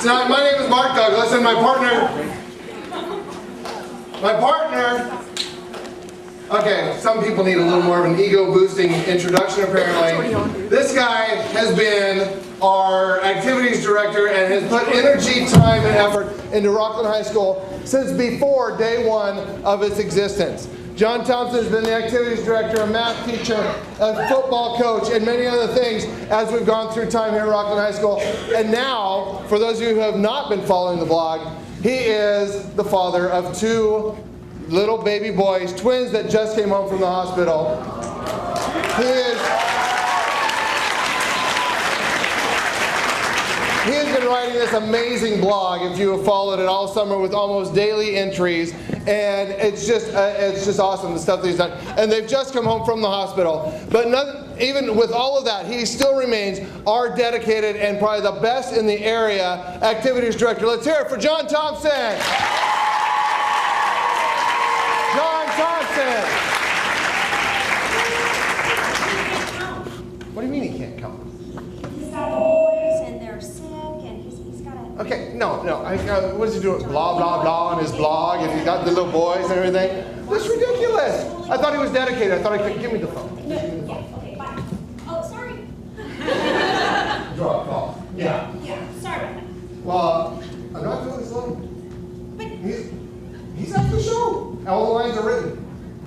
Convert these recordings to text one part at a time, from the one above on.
So my name is Mark Douglas, and my partner, okay, some people need a little more of an ego-boosting introduction apparently. This guy has been our activities director and has put energy, time, and effort into Rockland High School since before day one of its existence. John Thompson has been the activities director, a math teacher, a football coach, and many other things as we've gone through time here at Rockland High School. And now, for those of you who have not been following the blog, he is the father of two little baby boys, twins that just came home from the hospital. He has been writing this amazing blog, if you have followed it all summer, with almost daily entries, and it's just awesome, the stuff that he's done. And they've just come home from the hospital. But even with all of that, he still remains our dedicated and probably the best in the area activities director. Let's hear it for John Thompson. John Thompson. What do you mean he can't come? He's got the boys and they're sick and he's got to... Okay, no. What is he doing? Blah, blah, blah on his blog, and he got the little boys and everything. That's ridiculous. I thought he was dedicated. I thought he could give me the phone. No, yeah, okay, bye. Oh, sorry. Drop off. Yeah. Yeah, sorry about that. Well, I'm not doing this alone. But, He's at the show. All the lines are written.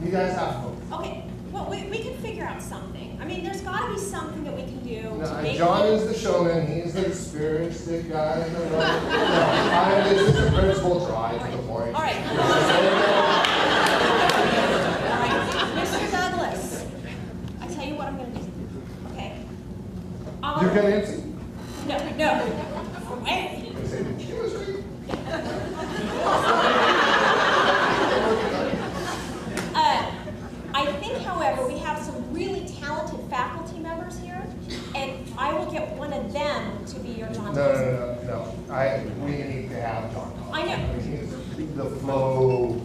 You guys have to. okay, well, we can figure out something. I mean, there's got to be something that we can do to make... John is the showman. He's the experienced guy. I'm just the principal. Drive to the point. All right. All right, Mr. Douglas, I tell you what I'm going to do, okay? You're going to MC? No. Hey. I think, however, we have some really talented faculty members here, and I will get one of them to be your John Thompson. No. We need to have John Thompson. I know. We need to keep the flow.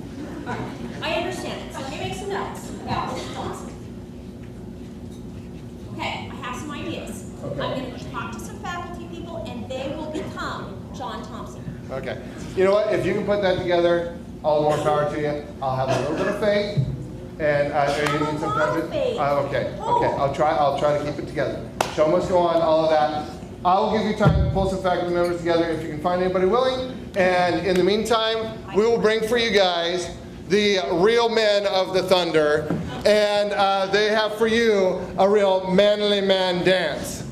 All right, I understand it. So let me make some notes about Mr. Thompson. Okay, I have some ideas. Okay. I'm going to talk to some faculty people, and they will become John Thompson. Okay. You know what? If you can put that together, all the more power to you. I'll have a little bit of faith. And you need some time to, okay. I'll try to keep it together. Show must go on, all of that. I'll give you time to pull some faculty members together if you can find anybody willing. And in the meantime, we will bring for you guys the real men of the Thunder, and they have for you a real manly man dance.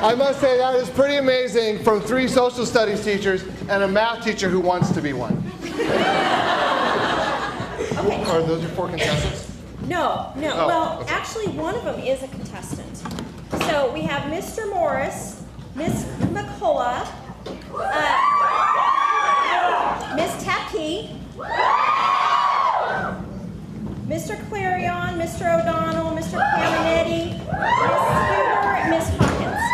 I must say that is pretty amazing from 3 social studies teachers and a math teacher who wants to be one. Okay. Are those your 4 contestants? No. Oh, Well, okay. actually, one of them is a contestant. So we have Mr. Morris, Miss McCullough, Miss Tepke, Mr. Clarion, Mr. O'Donnell, Mr. Caminetti, Miss Huber, and Miss Hawkins.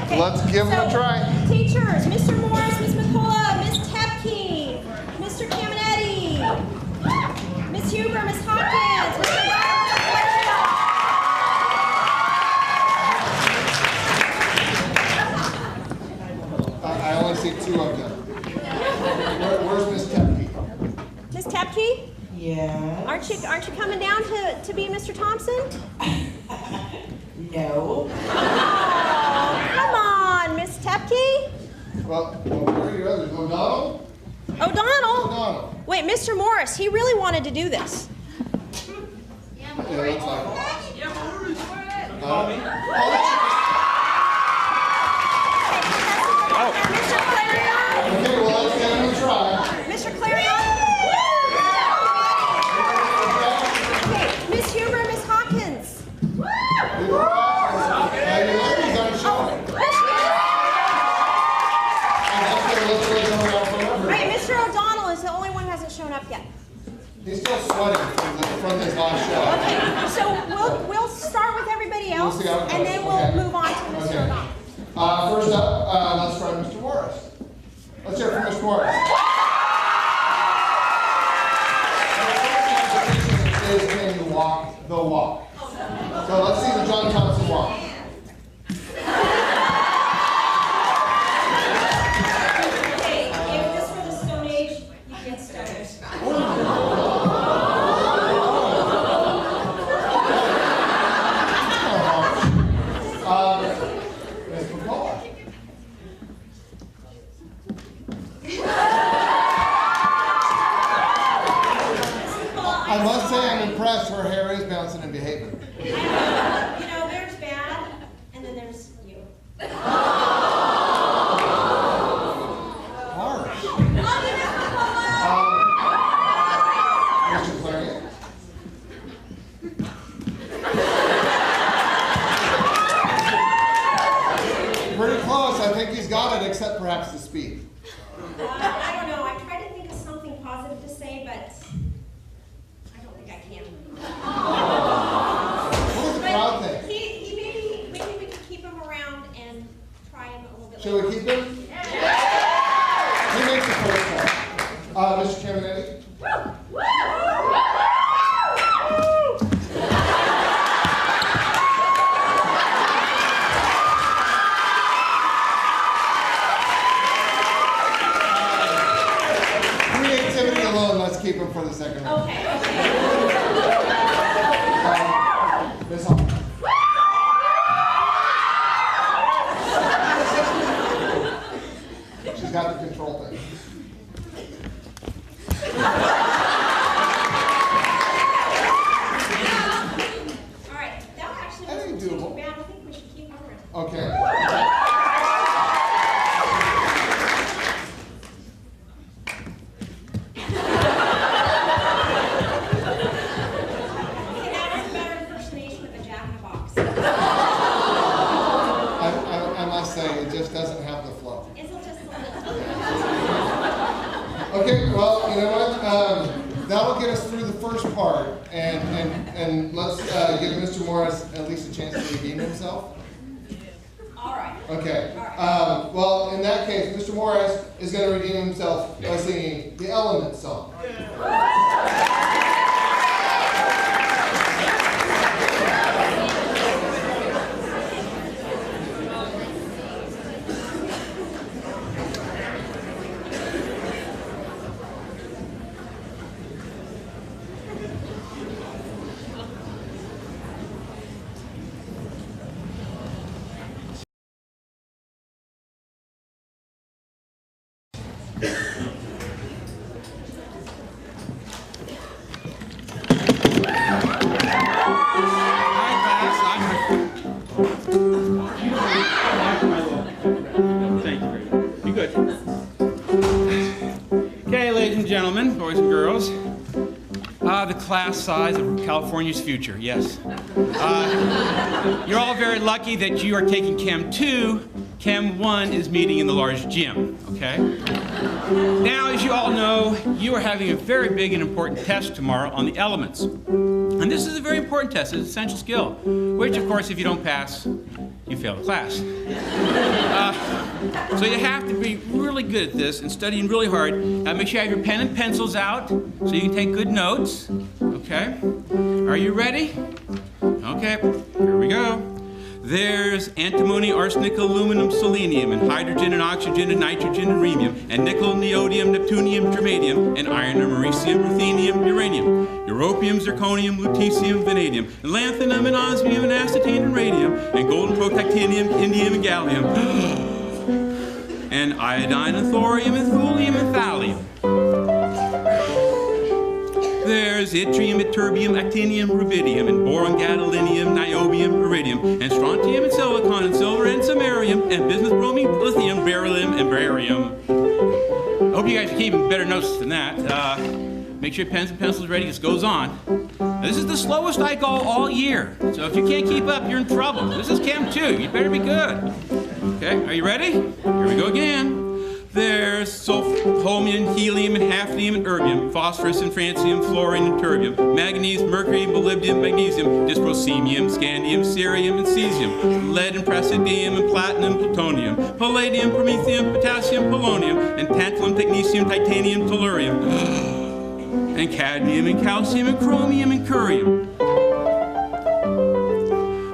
Okay. Let's give them a try. Teachers, Mr. Morris, Miss McCullough, Miss Tepke, Mr. Caminetti, Miss Huber, Miss Hawkins, Mr. I only see 2 of them. Where's Miss Tepke? Miss Tepke? Yeah. Aren't you coming down to be Mr. Thompson? No. Oh, come on, Miss Tepke. Well, where are your others? O'Donnell? O'Donnell? O'Donnell. Wait, Mr. Morris, he really wanted to do this. Yeah, looks like it. Mr. Clarion? Okay, well, let's give them a try. Mr. Clarion? Okay, Miss Huber, Miss Hawkins. Your ladies aren't showing. Right, Mr. O'Donnell is the only one who hasn't shown up yet. He's still sweating from his last show. Okay, so we'll start with everybody else, see how it and goes. then we'll Okay. move on to Mr. Okay. O'Donnell. First up, let's try Mr. Morris. Let's hear it from Mr. Morris. Is can you walk the walk? So let's see the John Thompson walk. Okay, if this were the Stone Age, you'd get stoned. Ms. McCullough. I must say I'm impressed. Her hair is bouncing and behaving. You know, there's bad, and then there's you. Harsh. Mr. Clarion. Pretty close. I think he's got it, except perhaps the speed. I don't know. I tried to think of something positive to say, but I don't think I can. What does the crowd think? He maybe we could keep him around and try him a little bit. Should we keep him? He makes the first one. Mr. Caminetti? Creativity alone, let's keep him for the second round. Okay. Miss Hall. She's got the control thing. All right. That actually I think wasn't too doable. bad. I think we should keep him around. Okay. Okay, that was a better impersonation of a Jack in the Box. I must say, it just doesn't have the flow. It's just a little. Okay, well, you know what? That'll get us through the first part, and let's give Mr. Morris at least a chance to redeem himself. All right. Okay. All right. Well, in that case, Mr. Morris is going to redeem himself by singing the Element song. fellas. The class size of California's future, yes. You're all very lucky that you are taking Chem 2. Chem 1 is meeting in the large gym, okay? Now, as you all know, you are having a very big and important test tomorrow on the elements. And this is a very important test, it's an essential skill, which, of course, if you don't pass, you fail the class. So you have to be really good at this and studying really hard. Make sure you have your pen and pencils out so you can take good notes, okay? Are you ready? Okay, here we go. There's antimony, arsenic, aluminum, selenium, and hydrogen and oxygen and nitrogen and rhenium, and nickel, neodymium, neptunium, germanium, and iron, americium, ruthenium, uranium, europium, zirconium, lutetium, vanadium, and lanthanum, and osmium, and acetane, and radium, and gold and protactinium, indium, and gallium, and iodine, and thorium, and thulium, and thallium. There's yttrium, ytterbium, actinium, rubidium, and boron, gadolinium, niobium, iridium, and strontium, and silicon, and silver, and samarium, and bismuth, bromine, lithium, beryllium, and barium. I hope you guys are keeping better notes than that. Make sure your pens and pencils are ready. This goes on. This is the slowest I go all year. So if you can't keep up, you're in trouble. This is Chem 2. You better be good. Okay, are you ready? Here we go again. There's sulfur, holmium, helium, and hafnium, and erbium, phosphorus, and francium, fluorine, and terbium, manganese, mercury, molybdenum, magnesium, dysprosium, scandium, cerium, and cesium, lead, and praseodymium, and platinum, plutonium, palladium, promethium, potassium, polonium, and tantalum, technetium, titanium, tellurium, and cadmium, and calcium, and chromium, and curium.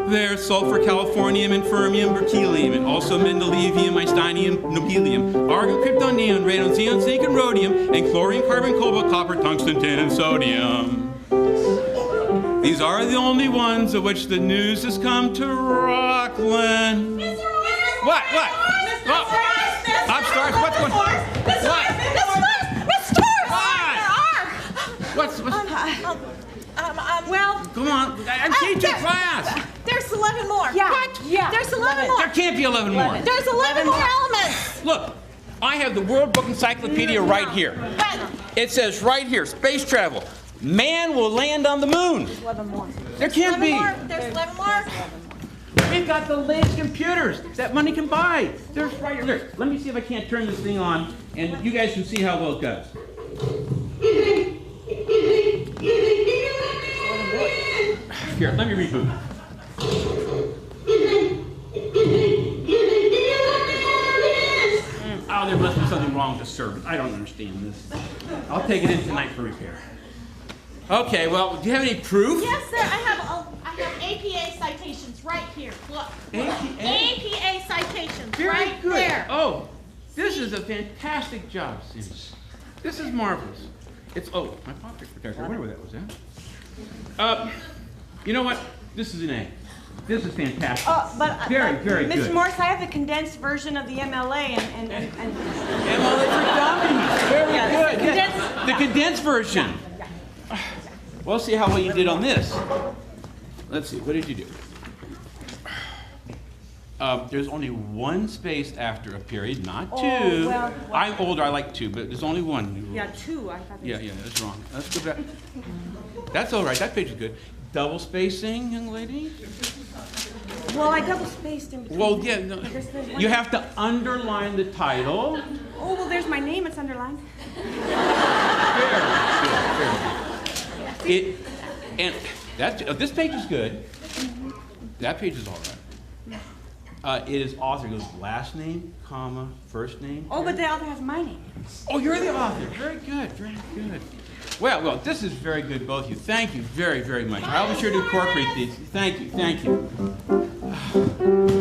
There's sulfur, californium, and fermium, berkelium, and also mendelevium, einsteinium, nobelium, argon, krypton, neon, radon, xenon, zinc, and rhodium, and chlorine, carbon, cobalt, copper, tungsten, tin, and sodium. These are the only ones of which the news has come to Rockland. What? What? Upstarts? What's going on? What? What's Well, come on, I'm teaching class. There's 11 more. Yeah. What? Yeah. There's 11 more. There can't be 11 more. There's 11 more elements. Look, I have the World Book Encyclopedia right here. But It says right here, space travel. Man will land on the moon. 11 more. There can't be. There's 11 more. We've got the latest computers that money can buy. There's right here. Look, let me see if I can't turn this thing on, and you guys can see how well it does. Here, let me reboot. Oh, there must be something wrong with the server. I don't understand this. I'll take it in tonight for repair. Okay, well, do you have any proof? Yes, sir. I have APA citations right here. Look. APA citations Very right good. there. Oh, this is a fantastic job, Sims. This is marvelous. It's, oh, my pocket protector. I wonder where that was at. You know what? This is an A. This is fantastic. Very good. Mr. Morris, I have the condensed version of the MLA and MLA for dummies. Very Yeah, good. The condensed version. We'll see how well you did on this. Let's see. What did you do? There's only one space after a period, not two. well, I'm older. I like two, but there's only one. yeah, 2. I thought. Yeah, that's wrong. Let's go back. That's all right. That page is good. Double spacing, young lady. Well, I double spaced in between. Well, yeah. No. There's one- You have to underline the title. Oh, well, there's my name. It's underlined. It and that's this page is good. That page is all right. It is author. It goes last name, comma, first name. Oh, but the author has my name. Oh, you're the author. Very good. Very good. Well, this is very good, both of you. Thank you very, very much. I'll be sure to incorporate these. Thank you. Thank you.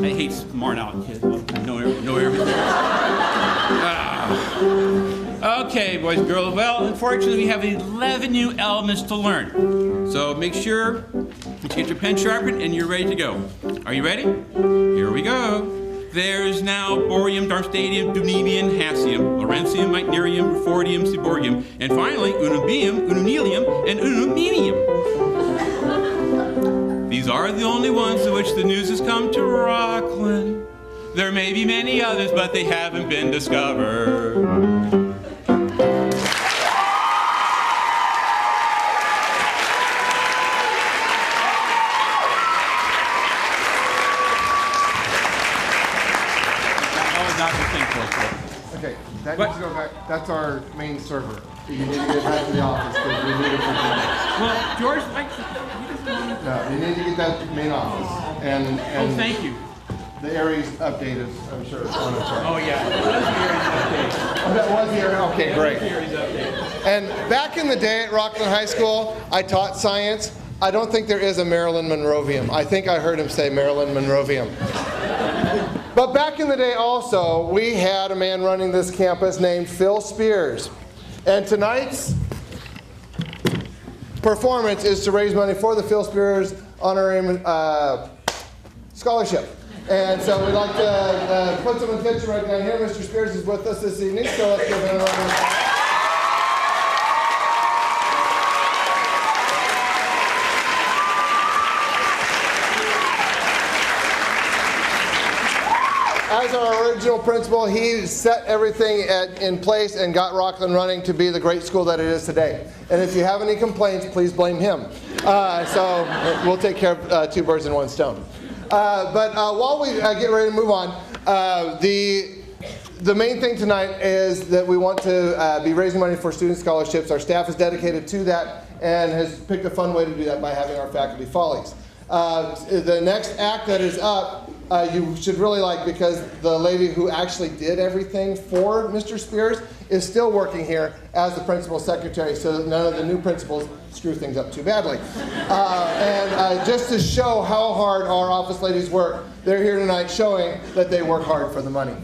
I hate smart aleck kids. Know everything. Okay, boys and girls. Well, unfortunately, we have 11 new elements to learn. So make sure that you get your pen sharpened and you're ready to go. Are you ready? Here we go. There's now borium, darmstadium, dunemium, hassium, lawrencium, meitnerium, rufordium, seaborgium, and finally unubium, ununelium, and unumenium. These are the only ones of which the news has come to Rockland. There may be many others, but they haven't been discovered. Dr. Sinkler. Okay, that What? needs to go back. That's our main server. You need to get back to the office because we need it for tonight. Well, George likes he doesn't want to. No, you need to get that main office. And Oh, thank you. the Aries update is, I'm sure, it's on its way. Oh, yeah. It was the Aries update. Oh, that was here? Okay, It great. was the Aries update. And back in the day at Rockland High School, I taught science. I don't think there is a Marilyn Monroevium. I think I heard him say Marilyn Monroevium. But back in the day also, we had a man running this campus named Phil Spears. And tonight's performance is to raise money for the Phil Spears Honorary Scholarship. And so we'd like to put some attention right down here. Mr. Spears is with us this evening, so let's give him a round of applause. As our original principal, he set everything in place and got Rockland running to be the great school that it is today. And if you have any complaints, please blame him. So we'll take care of two birds in one stone. But while we get ready to move on, the main thing tonight is that we want to be raising money for student scholarships. Our staff is dedicated to that and has picked a fun way to do that by having our faculty Follies. The next act that is up, you should really like, because the lady who actually did everything for Mr. Spears is still working here as the principal secretary, so that none of the new principals screw things up too badly. And just to show how hard our office ladies work, they're here tonight showing that they work hard for the money.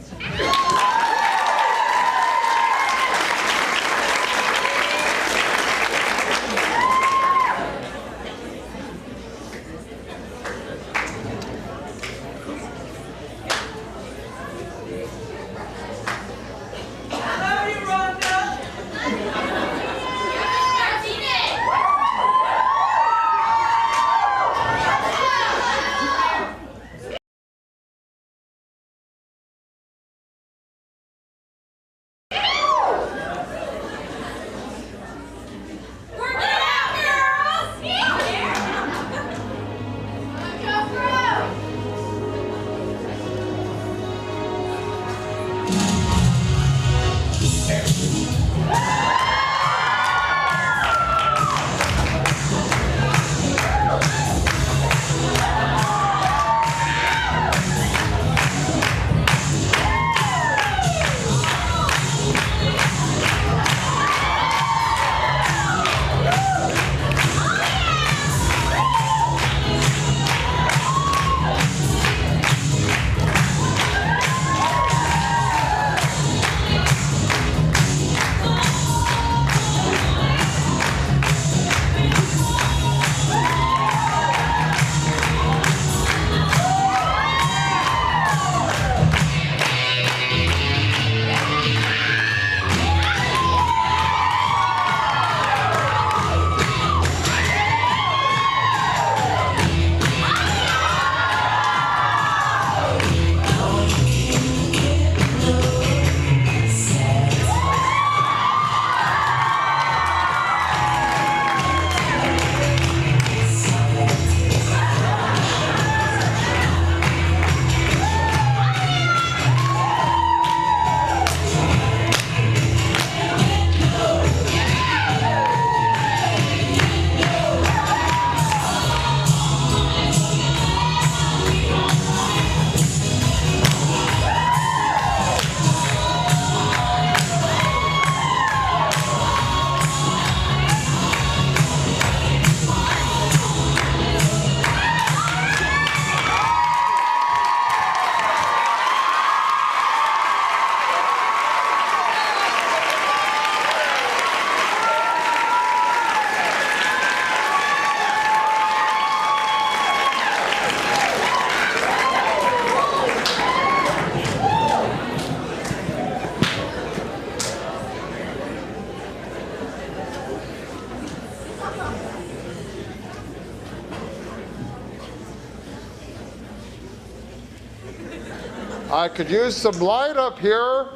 I could use some light up here.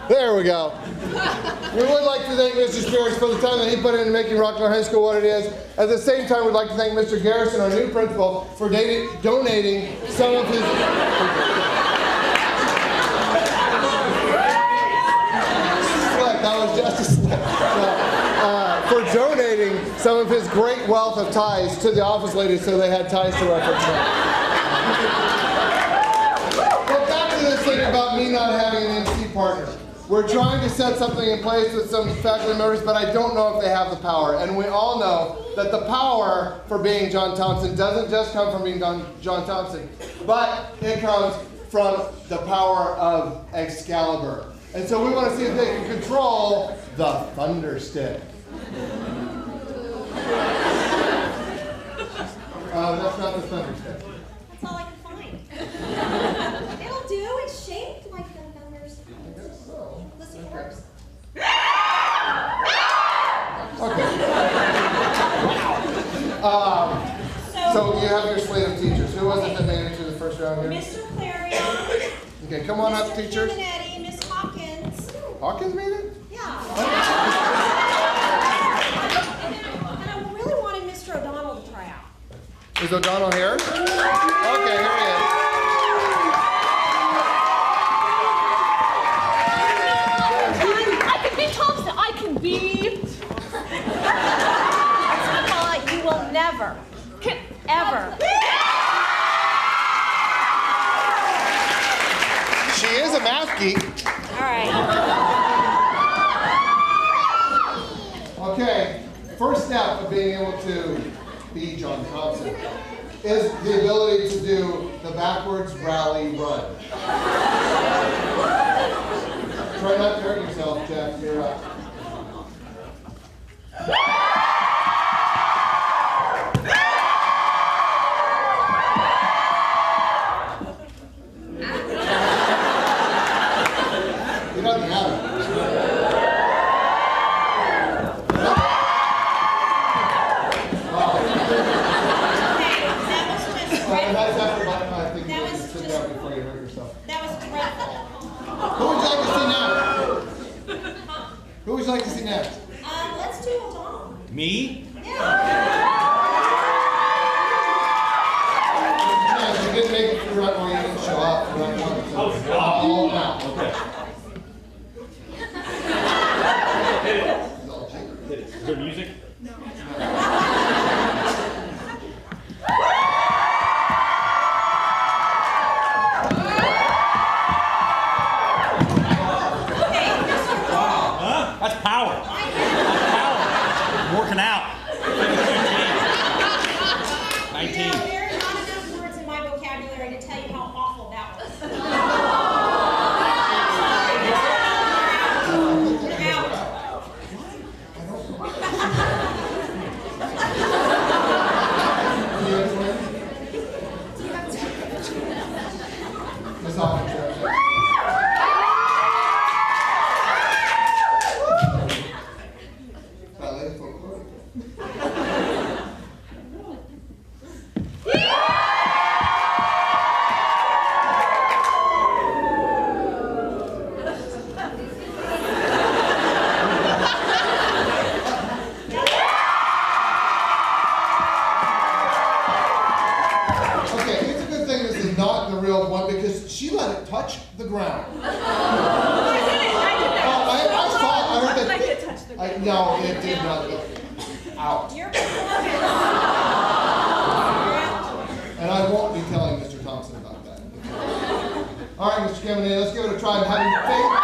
There we go. We would like to thank Mr. Spears for the time that he put into making Rockland High School what it is. At the same time, we'd like to thank Mr. Garrison, our new principal, for donating some of his... That was just a slip. For donating some of his great wealth of ties to the office ladies so they had ties to reference them. But back to this thing about me not having an MC partner. We're trying to set something in place with some faculty members, but I don't know if they have the power. And we all know that the power for being John Thompson doesn't just come from being John Thompson, but it comes from the power of Excalibur. And so we want to see if they can control the Thunder Stick. That's not the Thunder Stick. That's all I can find. It'll do. It's shaped like the Thunder Stick. I guess so. Listen, it works. Okay. So you have your slate of teachers. Who was it that made it to the first round here? Mr. Clarion. Okay, come on up, teachers. Mr. Chiaminetti, Miss Hawkins. Hawkins made it? Yeah. And I really wanted Mr. O'Donnell to try out. Is O'Donnell here? Okay, here he is. I can be Thompson. I can be. You will never, ever. She is a math geek. All right. Okay, first step of being able to be John Thompson is the ability to do the backwards rally run. Try not to hurt yourself, Jeff. You're up. He doesn't have it. That's after I think you need to sit down before you hurt yourself. That was dreadful. Who would you like to see next? Who would you like to see next? Let's do O'Donnell. Me? Yeah. Yeah, you didn't make it through right when you didn't show up for round one. So all now. Okay. Is there music? That's power. That's power. Working out. 19. You know, there are not enough words in my vocabulary to tell you how awful that was. Out. Miss Hawkins. Ballet folklore. Okay, it's a good thing this is not the real one because she let it touch the ground. I did it. I saw it. I heard that. Like it touched the ground. No, it did not. Out. Your performance. And I won't be telling Mr. Thompson about that. All right, Mr. Chiaminetti, let's give it a try and have you faith.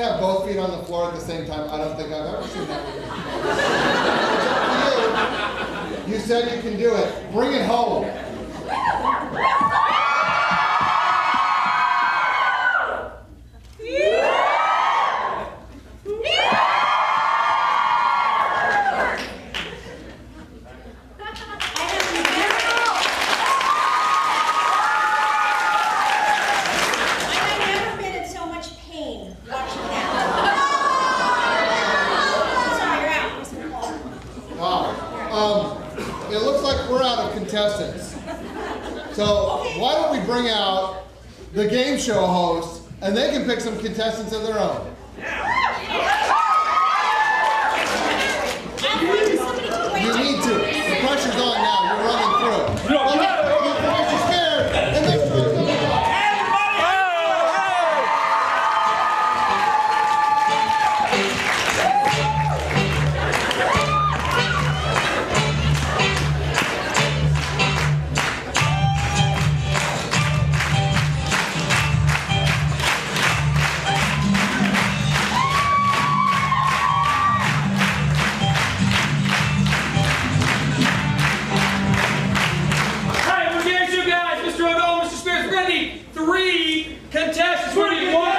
have both feet on the floor at the same time. I don't think I've ever seen that. You said you can do it. Bring it home. It looks like we're out of contestants. So why don't we bring out the game show host and they can pick some contestants of their own. You need to. The pressure's on now. You're running through. You're scared. And let's try it. Contestants, what do you want?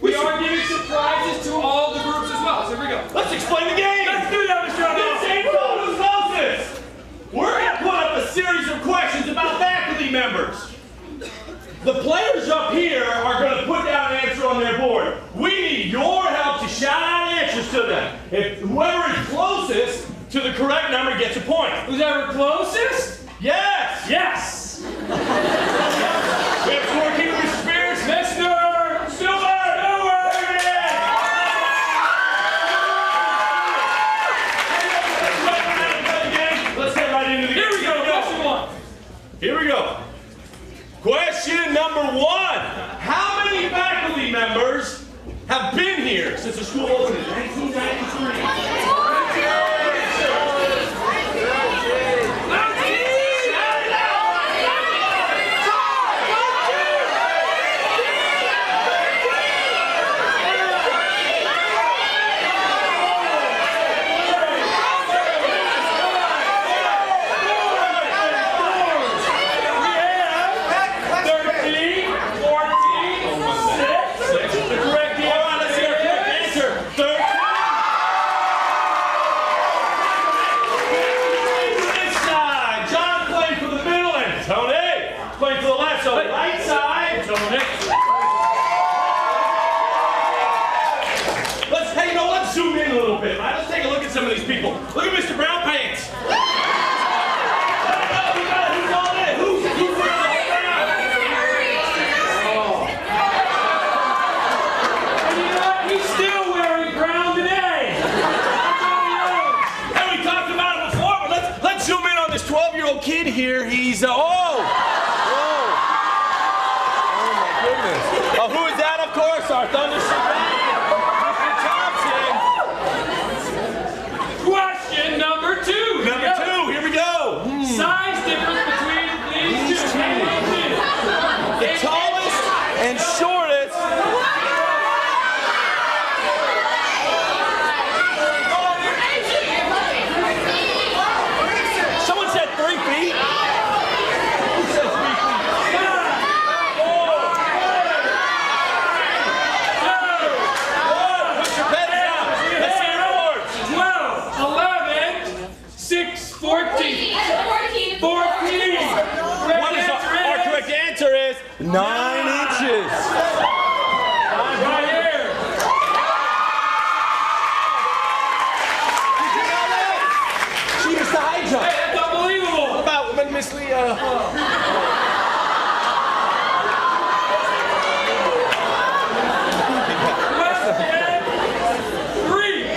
We are giving surprises to all the groups as well. So here we go. Let's explain the game. Let's do that, Mr. This ain't who's closest. We're going to put up a series of questions about faculty members. The players up here are going to put down an answer on their board. We need your help to shout out answers to them. If whoever is closest to the correct number gets a point. Who's ever closest? Yes. Yes. We have scorekeeper, Mr. Spears. Mr. Here we go. Question number 1. How many faculty members have been here since the school opened in 1993? Some of these people. Look at Mr. Brown Pants. Who's all in? Who's wearing brown? And you know what? He's still wearing brown today. And we talked about it before, but let's zoom in on this 12-year-old kid here. He's oh my goodness. Who is that? Of course, our Thunder Mr. Thompson.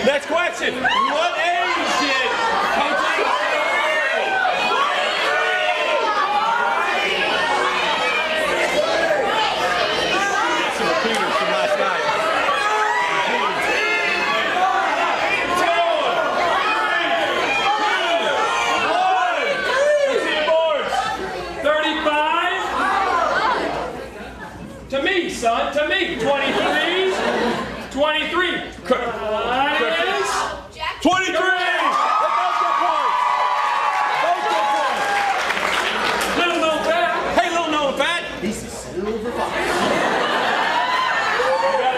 Next question. What age did coaching some repeaters from last night. 35? To me, son, to me. 23? 23. That is 23! Little known fact. Hey, little known fact. He's a silver fox.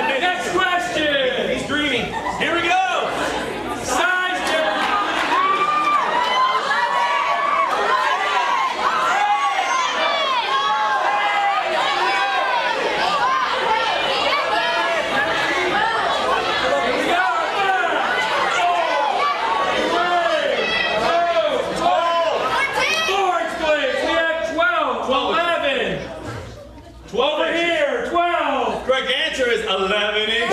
Next question. He's dreaming. Here we go. Size difference. Over here, 12. Correct answer is 11 inches.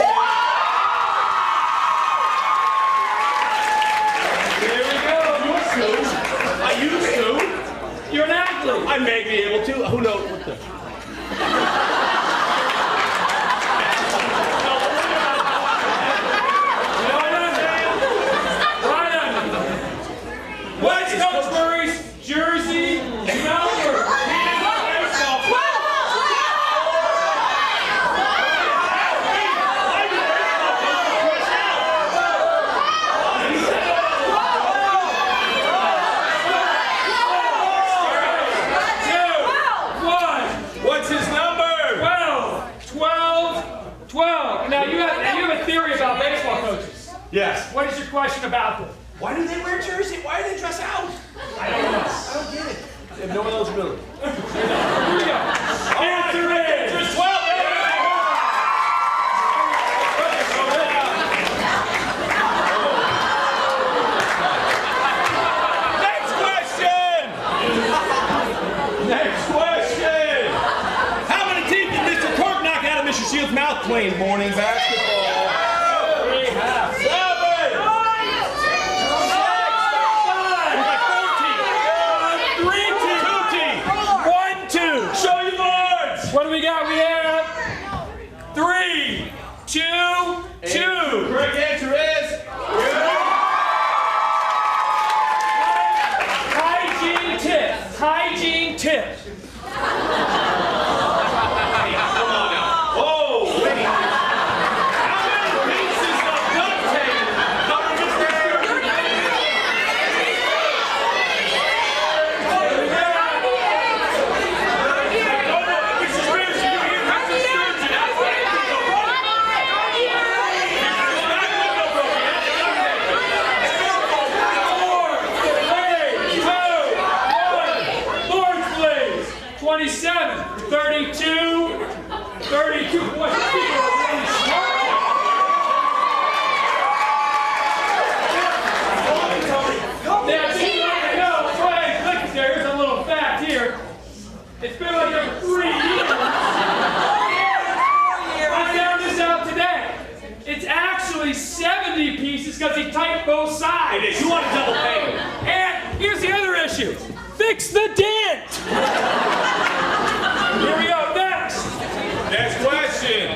Here we go. I used to. You're an athlete. I may be able to. Who knows what the... What's Coach Murray's jersey number? What's his number? 12. Now you have a theory about baseball coaches. Yes. What is your question about them? Why do they wear jersey? Why do they dress out? I don't know. I don't get it. They have no eligibility. Here we go. Answer is 12. Next question. Next question. How many teams did Mr. Cork knock out of Mr. Shields' mouth playing morning basketball? 7. What do we got? We have 3, 2, 2. Correct answer is hygiene tip. Hygiene tip. Come on now. Whoa, wait. How many pieces of duct tape cover Mr. It's been like over 3 years. I found this out today. It's actually 70 pieces because he typed both sides. It is. You want a double pay. And here's the other issue. Fix the dent. Here we go. Next. Next question.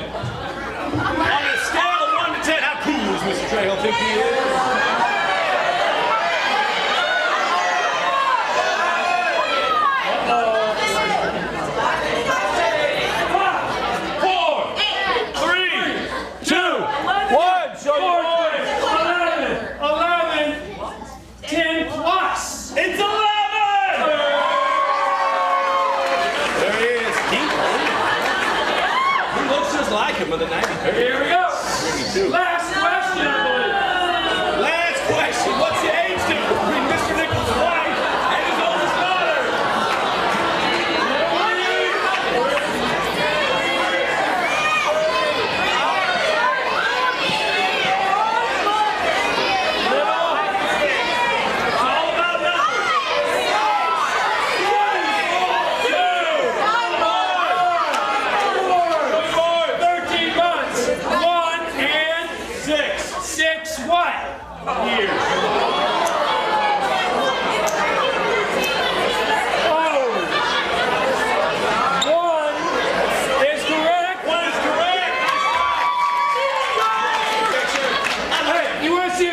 On a scale of 1 to 10, how cool does Mr. Trejo think he is? Here we go. Last question, I believe. Last question. What's the age difference between Mr. Nichols' wife and his oldest daughter? It's all about numbers. years.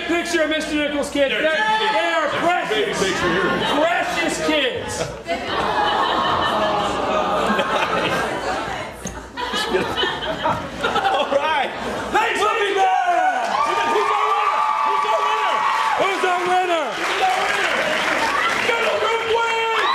Picture of Mr. Nichols' kids. They are precious, precious kids. All right. Thanks for being there. Who's our winner? Who's our winner? Middle group wins.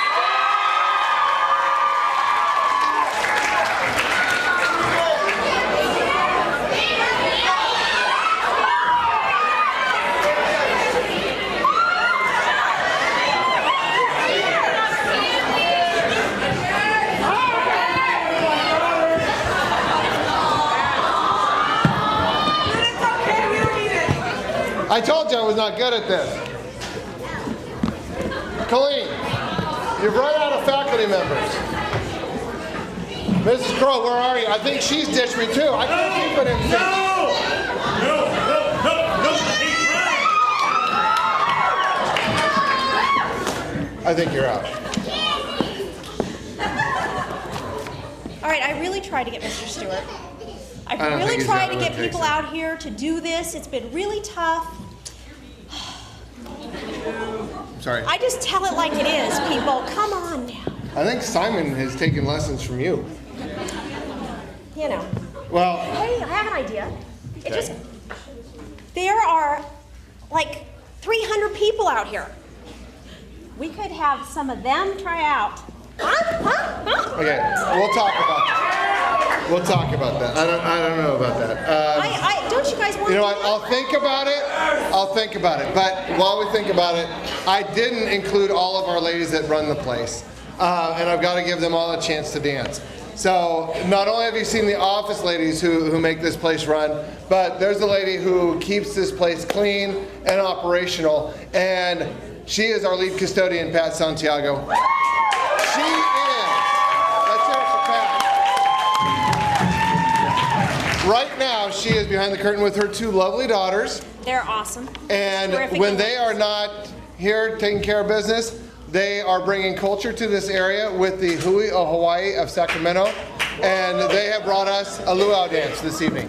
I told you I was not good at this. Colleen, you've run out of faculty members. Mrs. Crow, where are you? I think she's ditched me too. I can't keep it in sync. I think you're out. All right, I really tried to get Mr. Stewart. I don't I've really think tried to he's got get what it people takes. out here to do this. It's been really tough. Sorry. I just tell it like it is, people. Come on now. I think Simon has taken lessons from you. You know. Well, Hey, I have an idea. It just, there are like 300 people out here. We could have some of them try out. Huh? okay, we'll talk about that. We'll talk about that. I don't know about that. Don't you guys want You know to what? I'll think about it. I'll think about it. But while we think about it, I didn't include all of our ladies that run the place, and I've got to give them all a chance to dance. So not only have you seen the office ladies who make this place run, but there's a lady who keeps this place clean and operational, and she is our lead custodian, Pat Santiago. She is. Let's hear it for Pat. Right now, she is behind the curtain with her two lovely daughters. They're awesome. And Terrific when young they are not here taking care of business, they are bringing culture to this area with the Hui of Hawaii of Sacramento. And they have brought us a luau dance this evening.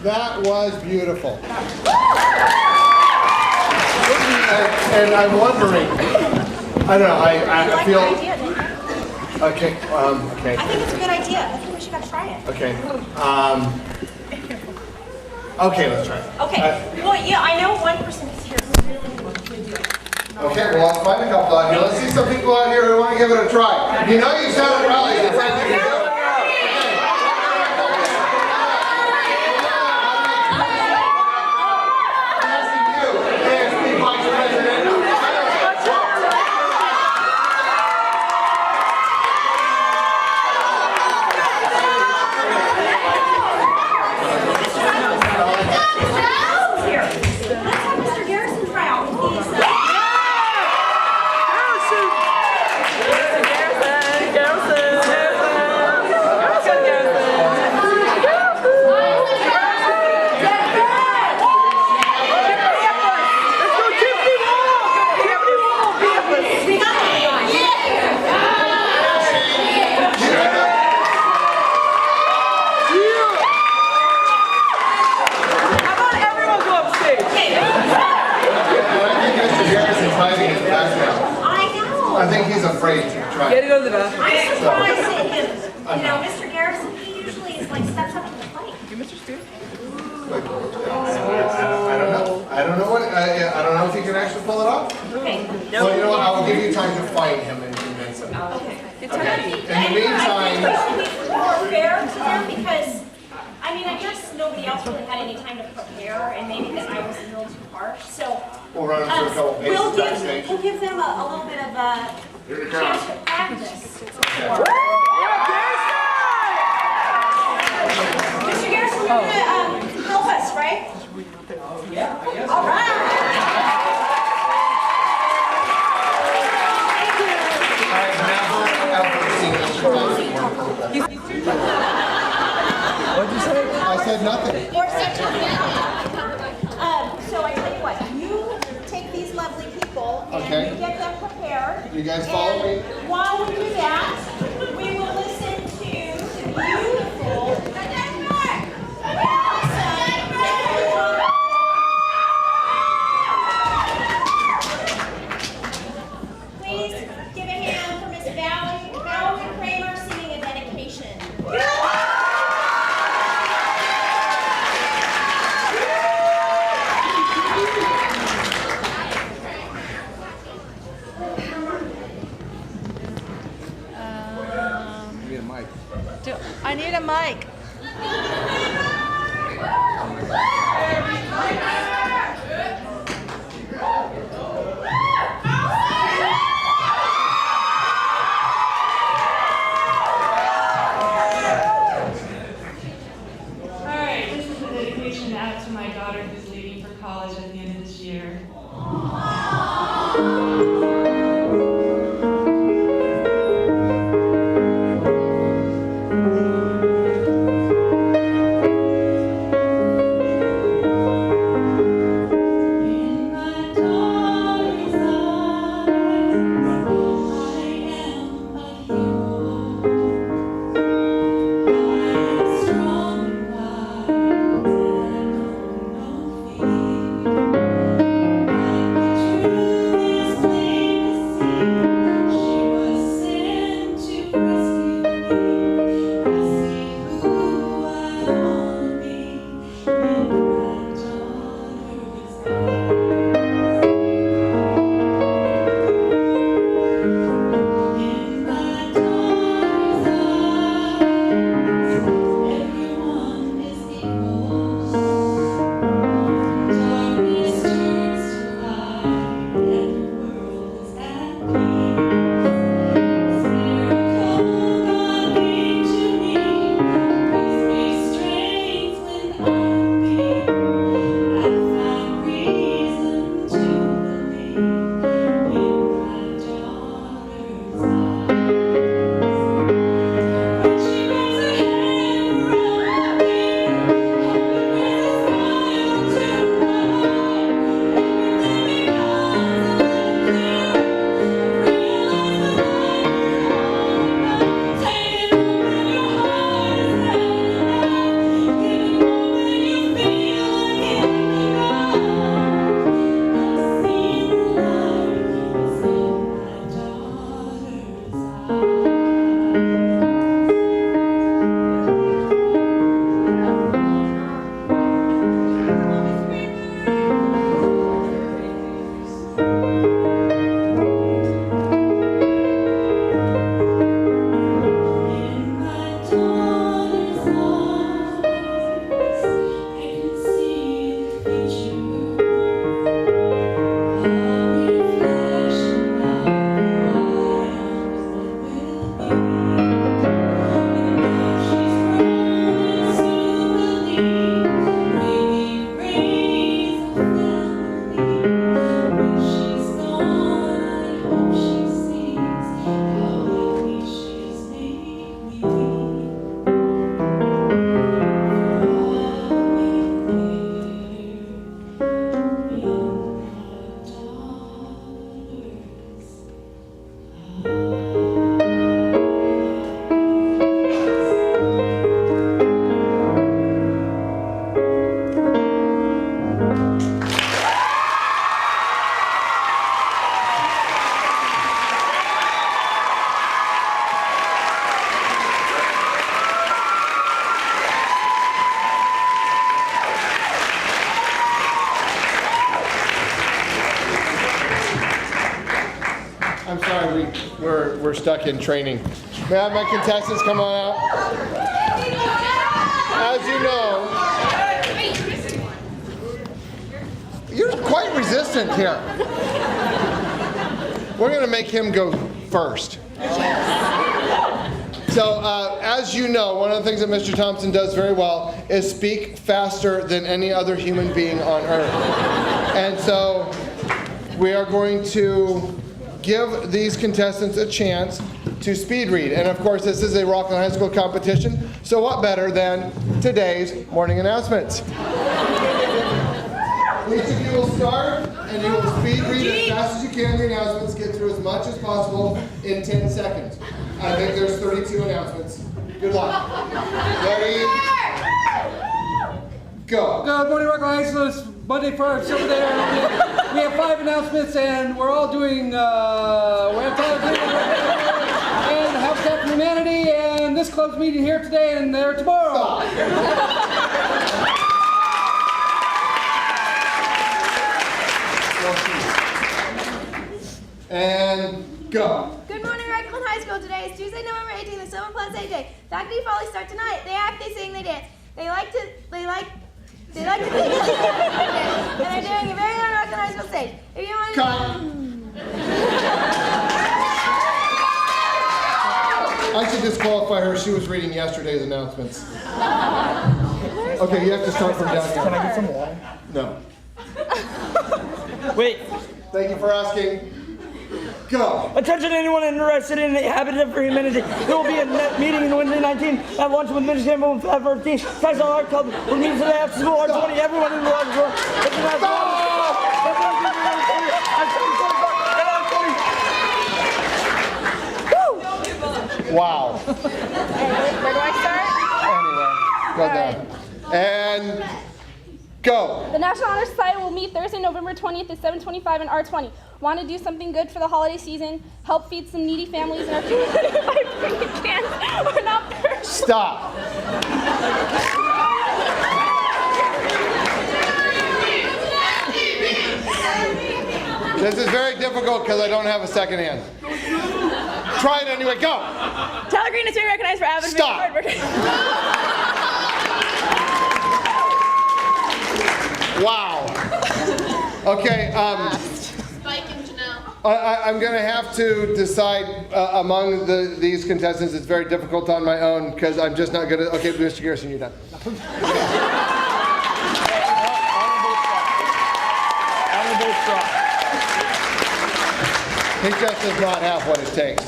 That was beautiful. And I'm wondering, I don't know, I feel, Idea, didn't you? okay, okay, I think it's a good idea. I think we should go try it. okay, okay, let's try it. Okay. Well, yeah, I know one person is here who really would do it. Okay, well, let's find a couple out here. Let's see some people out here who want to give it a try. You know you said at rallies, it's like you can do it. I think he's afraid to try. Get to go to the bathroom. I'm surprised at him. You know, Mr. Garrison, he usually is like steps up to the plate. You Mr. Spear? I don't know. I don't know what. I don't know if he can actually pull it off. Okay. So you know what? I will give you time to find him and convince him. Okay. Okay. In the I meantime, think we should be more fair to them because, I mean, I guess nobody else really had any time to prepare, and maybe that I was a little too harsh. So we'll run him through a couple paces backstage. we'll give them a little bit of a chance to practice. Mr. Garrison, you're gonna help us, right? Yeah. All right. What'd you say? I said nothing. Or so I tell you what, you take these lovely people and Okay. you get them prepared. You guys follow me? And while we do that, we will listen to the beautiful. Please give a hand for Miss Valerie Kramer singing a dedication. I need a mic. Alright, this is a dedication out to my daughter who's leaving for college at the end of this year. In my daughter's eyes, I am a hero. I am strong and wise and know no fear. I put you sorry, we're stuck in training. May I have my contestants come on out? As you know, you're quite resistant here. We're going to make him go first. So, as you know, one of the things that Mr. Thompson does very well is speak faster than any other human being on earth. And so, we are going to give these contestants a chance to speed read. And of course, this is a Rockland High School competition, so what better than today's morning announcements? Each of you will start, and you will speed read as fast as you can the announcements, get through as much as possible in 10 seconds. I think there's 32 announcements. Good luck. Ready? Go. Good morning, Rockland High School. It's Monday for our silver day. We have 5 announcements, and we're all doing, we have time and Habitat for Humanity, and this club's meeting here today and there tomorrow. And go. Good morning, Rockland High School. Today is Tuesday, November 18th, the Silver Plus 8 Day. Faculty Follies start tonight. They act, they sing, they dance. They like to think. And they're doing a very own Rockland High School stage. If you want to I should disqualify her. She was reading yesterday's announcements. Okay, you have to start from down here. Can I get some water? No. Wait. Thank you for asking. Go. Attention anyone interested in the Habitat for Humanity. There will be a meeting in Wednesday 19 at lunch with Mr. Campbell at 14. Special Art Club will meet today after school. Art 20. Everyone in the large room. Wow. Where do I start? Anyway, go there. And go. The National Honor Society will meet Thursday, November 20th at 7:25 in R20. Want to do something good for the holiday season? Help feed some needy families in our community by bringing cans or not perishable. Stop. This is very difficult because I don't have a second hand. Try it anyway. Go. Tyler Green is being recognized for avid Stop. Wow. Okay. Spike and Janelle. I'm going to have to decide among these contestants. It's very difficult on my own because I'm just not good at. Okay, Mr. Garrison, you're done. He just does not have what it takes.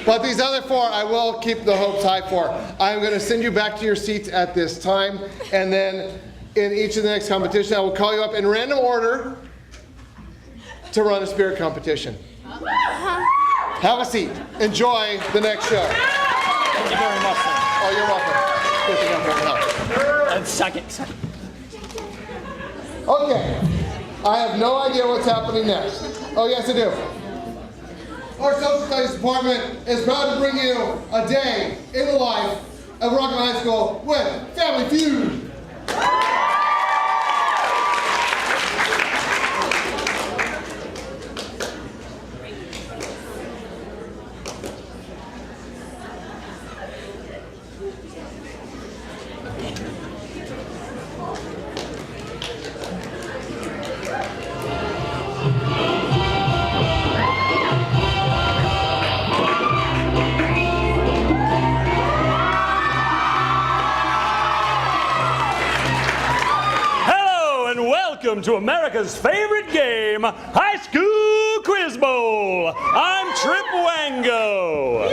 But these other 4, I will keep the hopes high for. I'm going to send you back to your seats at this time, and then in each of the next competition, I will call you up in random order to run a spirit competition. Have a seat. Enjoy the next show. Thank you very much, sir. Oh, you're welcome. And second. Okay. I have no idea what's happening next. Oh, yes, I do. Our social studies department is proud to bring you a day in the life of Rockland High School with Family Feud. Welcome to America's favorite game, High School Quiz Bowl. I'm Trip Wango.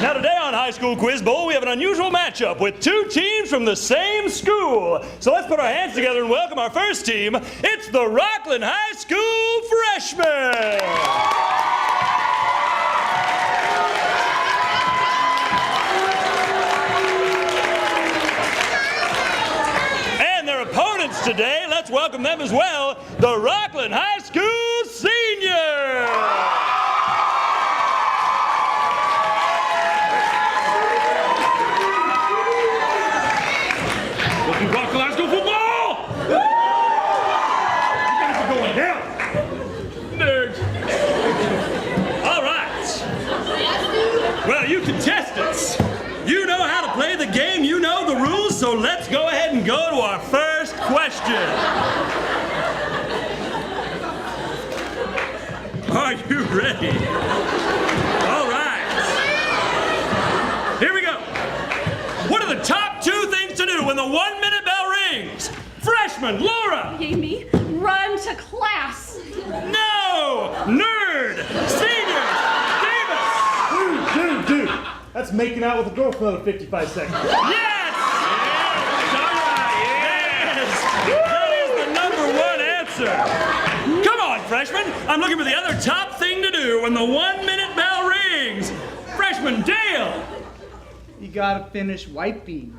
Now today on High School Quiz Bowl, we have an unusual matchup with 2 teams from the same school. So let's put our hands together and welcome our first team. It's the Rockland High School Freshmen. Today, let's welcome them as well, the Rockland High School Seniors. Welcome to Rockland High School football! You guys are going down. Nerds. game, you know the rules, so let's go ahead and go to our first question. Are you ready? All right. Here we go. What are the top 2 things to do when the 1-minute bell rings? Freshman, Laura. Amy, run to class. No! Nerd! Senior! Davis! Dude, that's making out with a girl for another 55 seconds. Yes! Yes! That is the number 1 answer. Come on, freshman. I'm looking for the other top thing to do when the 1-minute bell rings. Freshman Dale! You gotta finish wiping.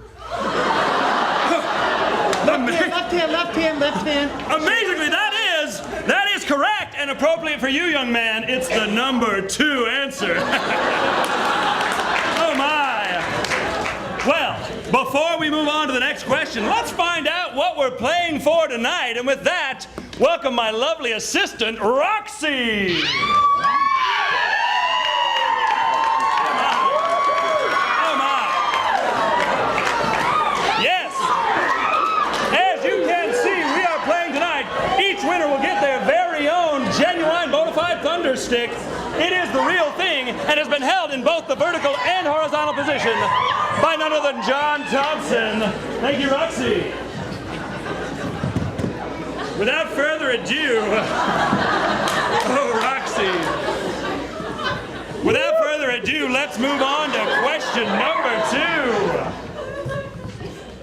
Left hand. Amazingly, that is correct and appropriate for you, young man. It's the number 2 answer. Oh my. Well, before we move on to the next question, let's find out what we're playing for tonight. And with that, welcome my lovely assistant, Roxy. Winner will get their very own genuine bona fide thunder stick. It is the real thing and has been held in both the vertical and horizontal position by none other than John Thompson. Thank you, Roxy. Without further ado, oh, Roxy. Without further ado, let's move on to question number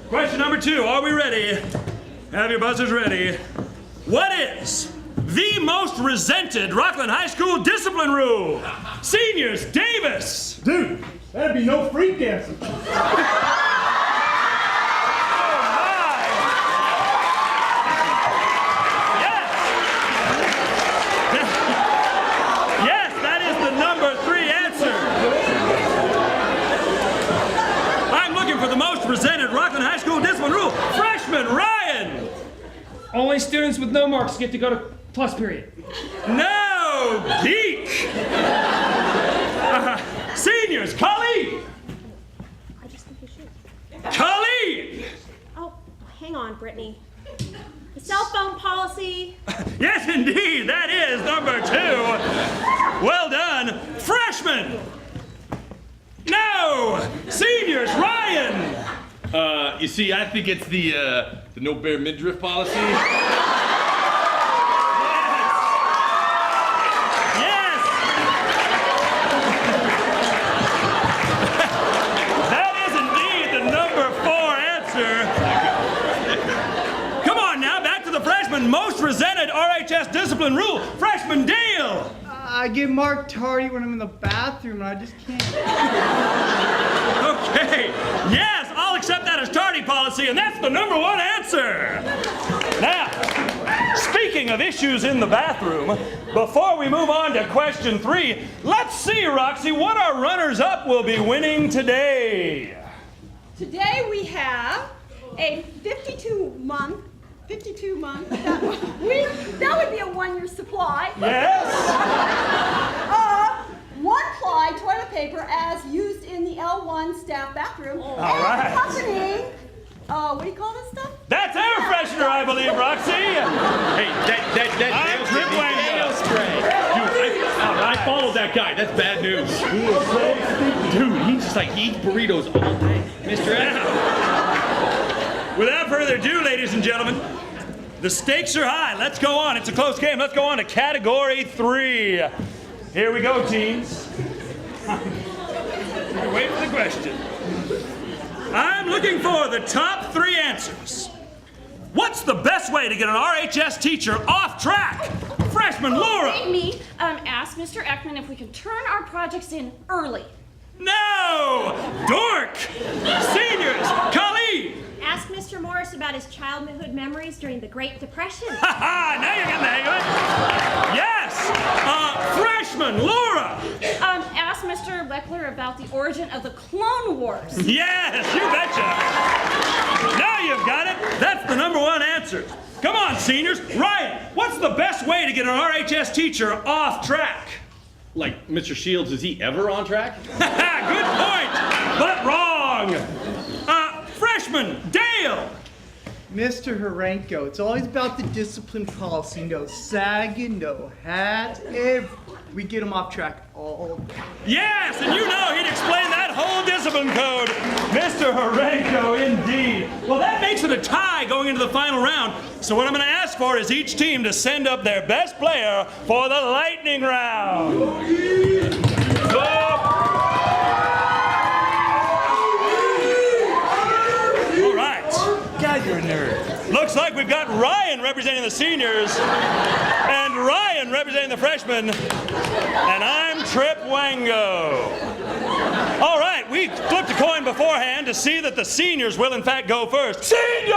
2. Question number 2, are we ready? Have your buzzers ready. What is the most resented Rockland High School discipline rule? Seniors, Davis! Dude, that'd be no freak dancing. Oh my! Yes! Yes, that is the number 3 answer. I'm looking for the most resented Rockland High School discipline rule. Freshman, Ryan! Only students with no marks get to go to plus period. No! Geek! Seniors, Colleen! I just think you should. Colleen! Oh, hang on, Brittany. The cell phone policy. Yes, indeed, that is number 2. Well done. Freshman! No! Seniors, Ryan! You see, I think it's the no bear midriff policy. Yes! That is indeed the number 4 answer. Come on now, back to the freshman most resented RHS discipline rule. Freshman Dale! I get marked tardy when I'm in the bathroom and I just can't. Okay, yes, I'll accept that as tardy policy, and that's the number 1 answer. Now, speaking of issues in the bathroom, before we move on to question 3, let's see, Roxy, what our runners-up will be winning today. Today we have a 52-month, that would be a 1-year supply. Yes? 1-ply toilet paper as used in the L1 staff bathroom. All right. Accompanying, what do you call this stuff? That's air freshener, I believe, Roxy. Hey, that I'm tripling nail spray. Dude, I followed that guy. That's bad news. He is so stinky. Dude, he just like eats burritos all day. Mr. Without further ado, ladies and gentlemen, the stakes are high. Let's go on. It's a close game. Let's go on to category 3. Here we go, teams. Wait for the question. I'm looking for the top 3 answers. What's the best way to get an RHS teacher off track? Freshman Laura. Amy, ask Mr. Ekman if we can turn our projects in early. No! Dork! Seniors, Colleen. Ask Mr. Morris about his childhood memories during the Great Depression. Ha ha! Now you're getting the hang of it. Yes! Freshman Laura. Ask Mr. Leckler about the origin of the Clone Wars. Yes, you betcha. Now you've got it. That's the number 1 answer. Come on, seniors. Ryan, what's the best way to get an RHS teacher off track? Like, Mr. Shields, is he ever on track? Good point, but wrong. freshman, Dale. Mr. Horenko, it's always about the discipline policy. No sagging, no hats. We get him off track all the time. Yes, and you know he'd explain that whole discipline code. Mr. Horenko, indeed. Well, that makes it a tie going into the final round. So what I'm going to ask for is each team to send up their best player for the lightning round. All right. God, you're a nerd. Looks like we've got Ryan representing the seniors and Ryan representing the freshmen. And I'm Trip Wango. All right, we flipped a coin beforehand to see that the seniors will in fact go first. Seniors!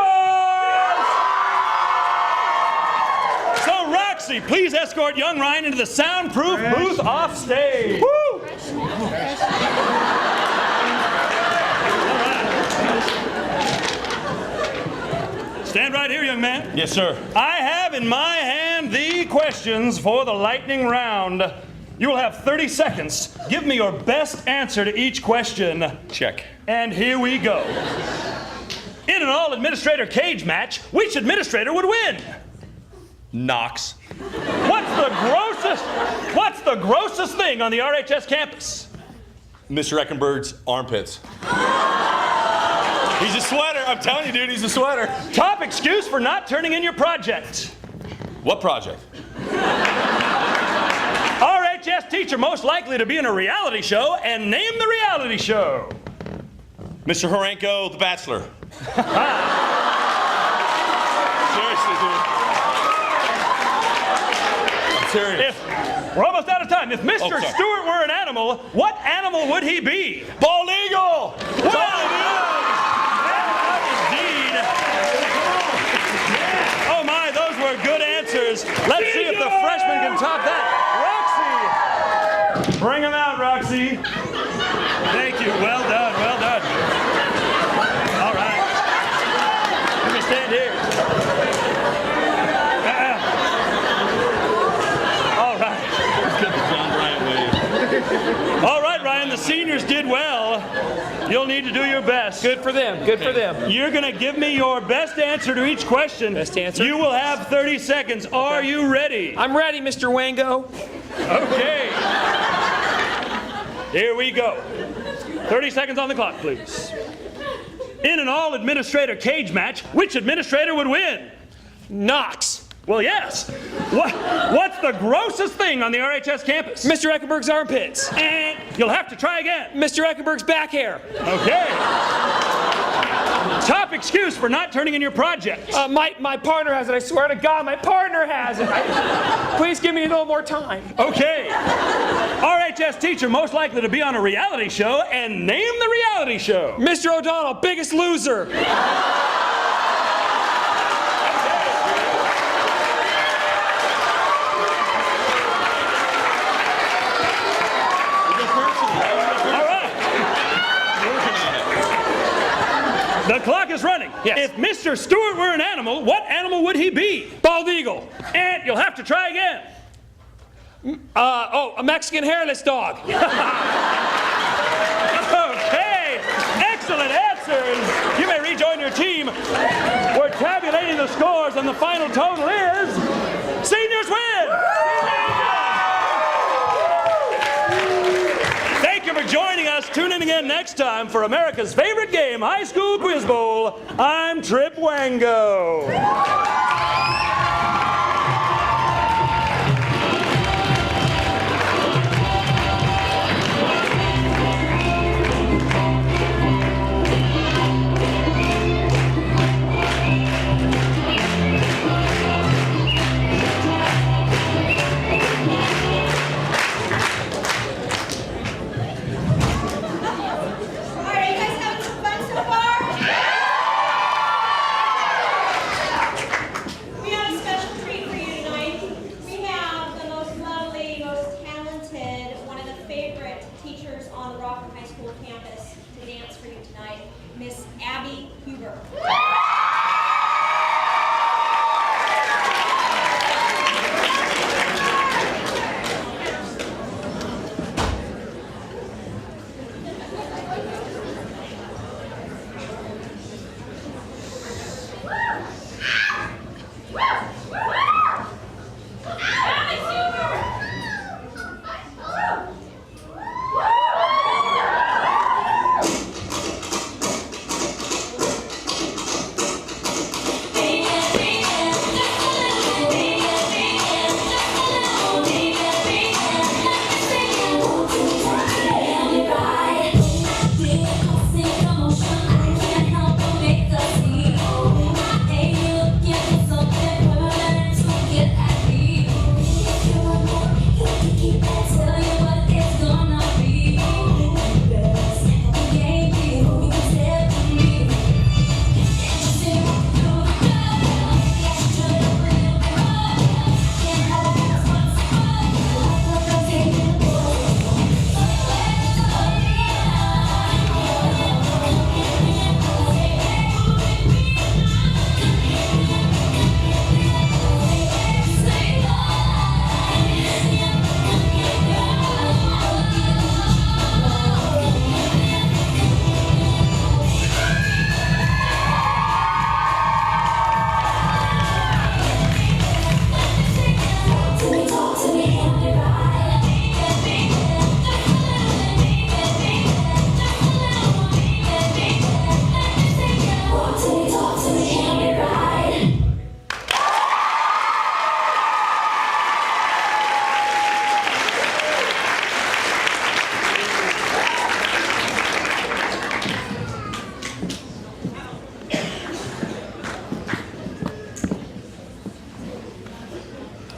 So Roxy, please escort young Ryan into the soundproof booth off stage. Woo! Stand right here, young man. Yes, sir. I have in my hand the questions for the lightning round. You will have 30 seconds. Give me your best answer to each question. Check. And here we go. In an all-administrator cage match, which administrator would win? Knox. What's the grossest thing on the RHS campus? Mr. Eckenberg's armpits. He's a sweater. I'm telling you, dude, he's a sweater. Top excuse for not turning in your project. What project? RHS teacher most likely to be in a reality show, and name the reality show. Mr. Horenko, The Bachelor. Seriously, dude. I'm serious. We're almost out of time. If Mr. Stewart were an animal, what animal would he be? Bald eagle! Well, indeed. Oh my, those were good answers. Let's see if the freshman can top that. Roxy! Bring him out, Roxy. Thank you. Well done, well done. All right. Let me stand here. All right. All right, Ryan, the seniors did well. You'll need to do your best. Good for them, good for them. You're going to give me your best answer to each question. Best answer? You will have 30 seconds. Are you ready? I'm ready, Mr. Wango. Okay. Here we go. 30 seconds on the clock, please. In an all-administrator cage match, which administrator would win? Knox. Well, yes. What's the grossest thing on the RHS campus? Mr. Eckenberg's armpits. And you'll have to try again. Mr. Eckenberg's back hair. Okay. Top excuse for not turning in your project. My partner has it. I swear to God, my partner has it. Please give me a little more time. Okay. RHS teacher most likely to be on a reality show, and name the reality show. Mr. O'Donnell, Biggest Loser. The clock is running. Yes. If Mr. Stewart were an animal, what animal would he be? Bald eagle. And you'll have to try again. A Mexican hairless dog. Okay, excellent answers. You may rejoin your team. We're tabulating the scores, and the final total is seniors win. Thank you for joining us. Tune in again next time for America's favorite game, High School Quiz Bowl. I'm Trip Wango.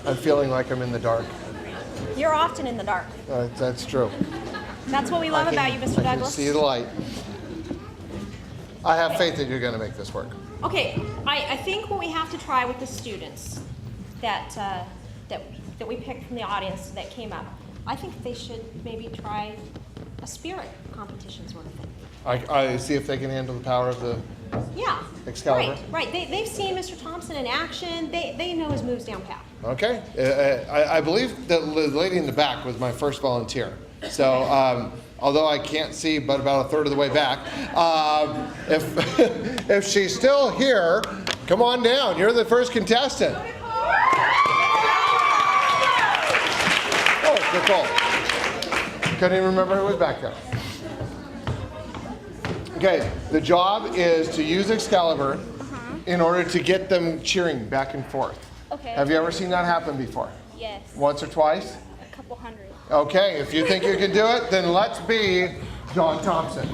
I'm feeling like I'm in the dark. You're often in the dark. That's true. That's what we love about you, Mr. I can Douglas. see the light. I have faith that you're going to make this work. Okay, I think what we have to try with the students that we picked from the audience that came up, I think they should maybe try a spirit competition sort of thing. I see if they can handle the power of the Yeah. Excalibur. Right. They've seen Mr. Thompson in action. They know his moves down pat. Okay. I believe that the lady in the back was my first volunteer. So, although I can't see but about a third of the way back, if she's still here, come on down. You're the first contestant. Oh, it's Nicole. Couldn't even remember who was back there. Okay, the job is to use Excalibur in order to get them cheering back and forth. Okay. Have you ever seen that happen before? Yes. Once or twice? A couple hundred. Okay, if you think you can do it, then let's be John Thompson.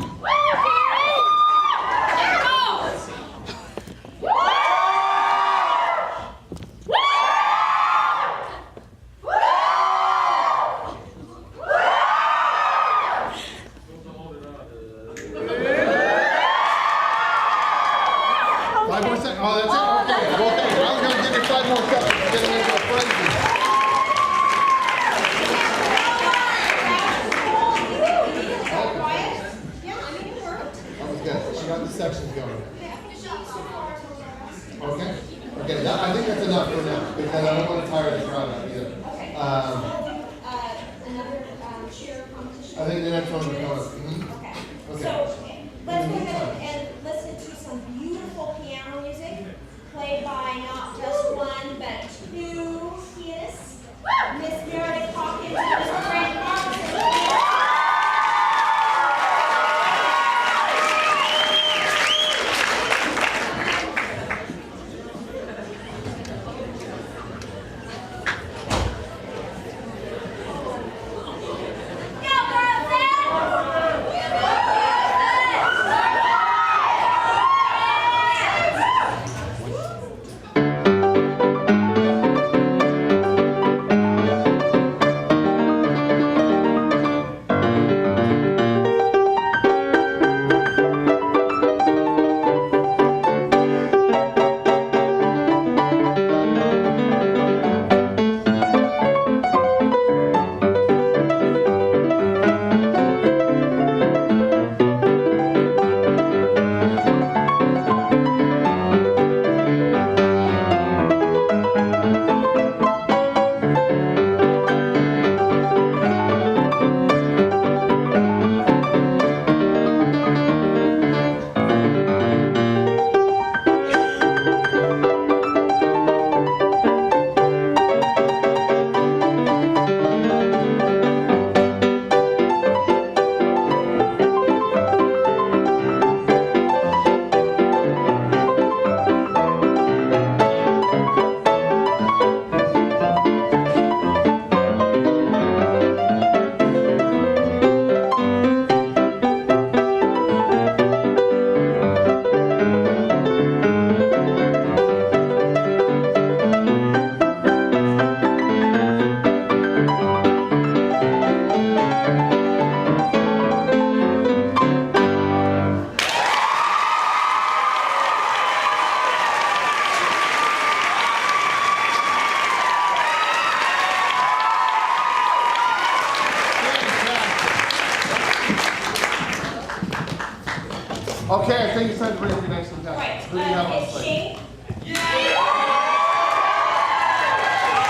Okay, I think it's time to bring up your next contestant. Right. Who do you have on It's slate? Shane.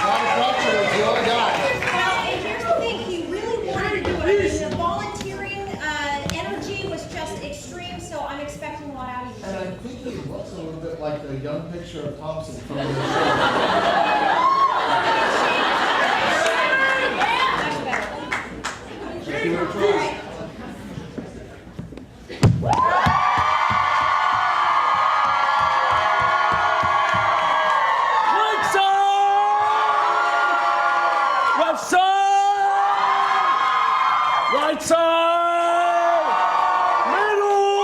Not a pressure, it's the only guy. Well, and here's the thing, he really wanted to do it. I mean, the volunteering energy was just extreme, so I'm expecting a lot out of you. And I think he looks a little bit like the young picture of Thompson from the show. Right side! Middle!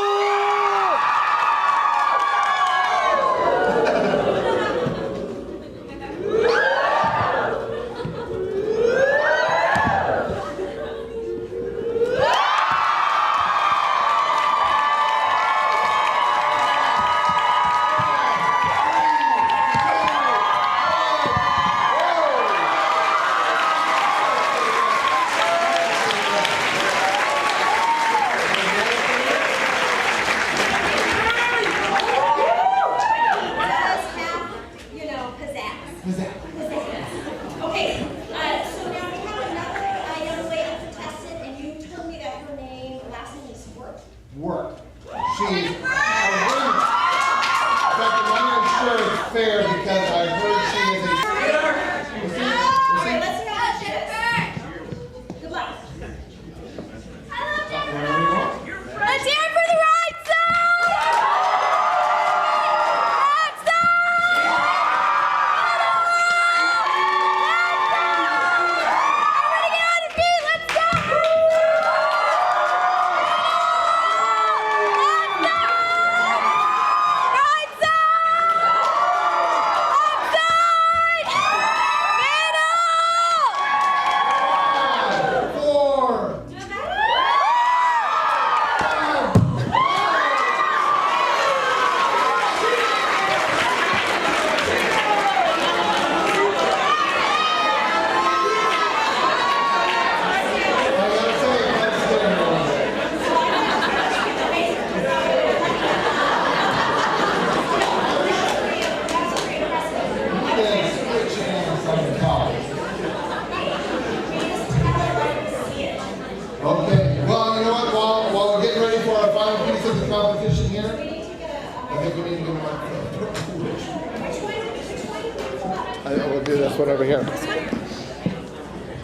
think we need to give them we'll do this one over here. Is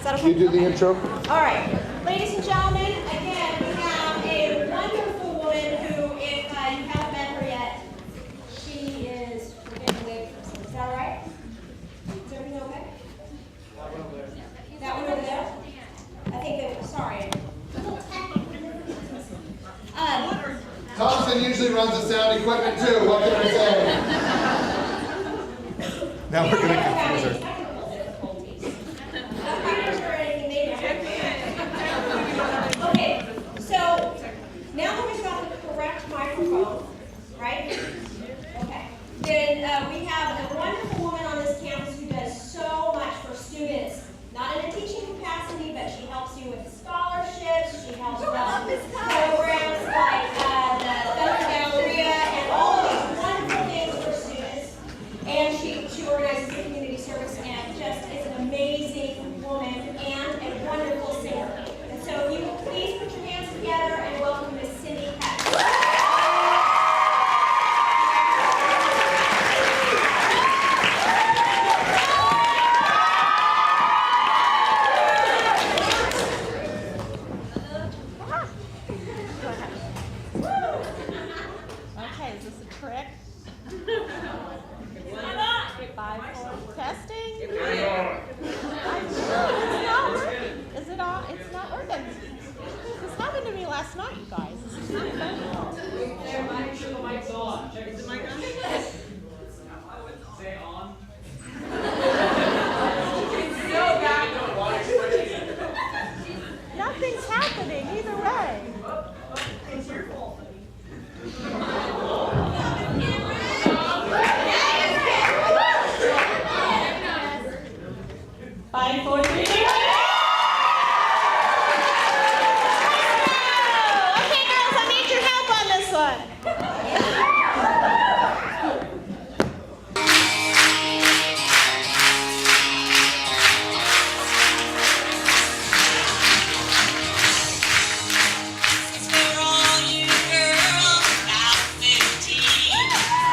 that okay? You do the intro. All right, ladies and gentlemen, again, we have a wonderful woman who, if you haven't met her yet, she is, we're getting away from something. Is that all right? Is everything okay? That one over there? I think that, sorry. Thompson usually runs the sound equipment too. What can I say? Now we're going to confuse her. Okay, so now that we've got the correct microphone, right? Okay. Then we have a wonderful woman on this campus who does so much for students. Not in a teaching capacity, but she helps you with scholarships. She helps with programs like the Thunder Galleria and all of these wonderful things for students. And she organizes the community service and just is an amazing woman and a wonderful singer. And so if you will please put your hands together and welcome Miss Cindy Peck. Okay, is this a trick? 5, 4, testing? It's not working. Is it on? It's not working. This happened to me last night, you guys. This is not fun. Sure the mic's on. Check is the mic on? Say on. Nothing's happening either way. It's your fault. 5, 4, 3, 2, 1. Okay, girls, I need your help on this one. For all you girls about 15,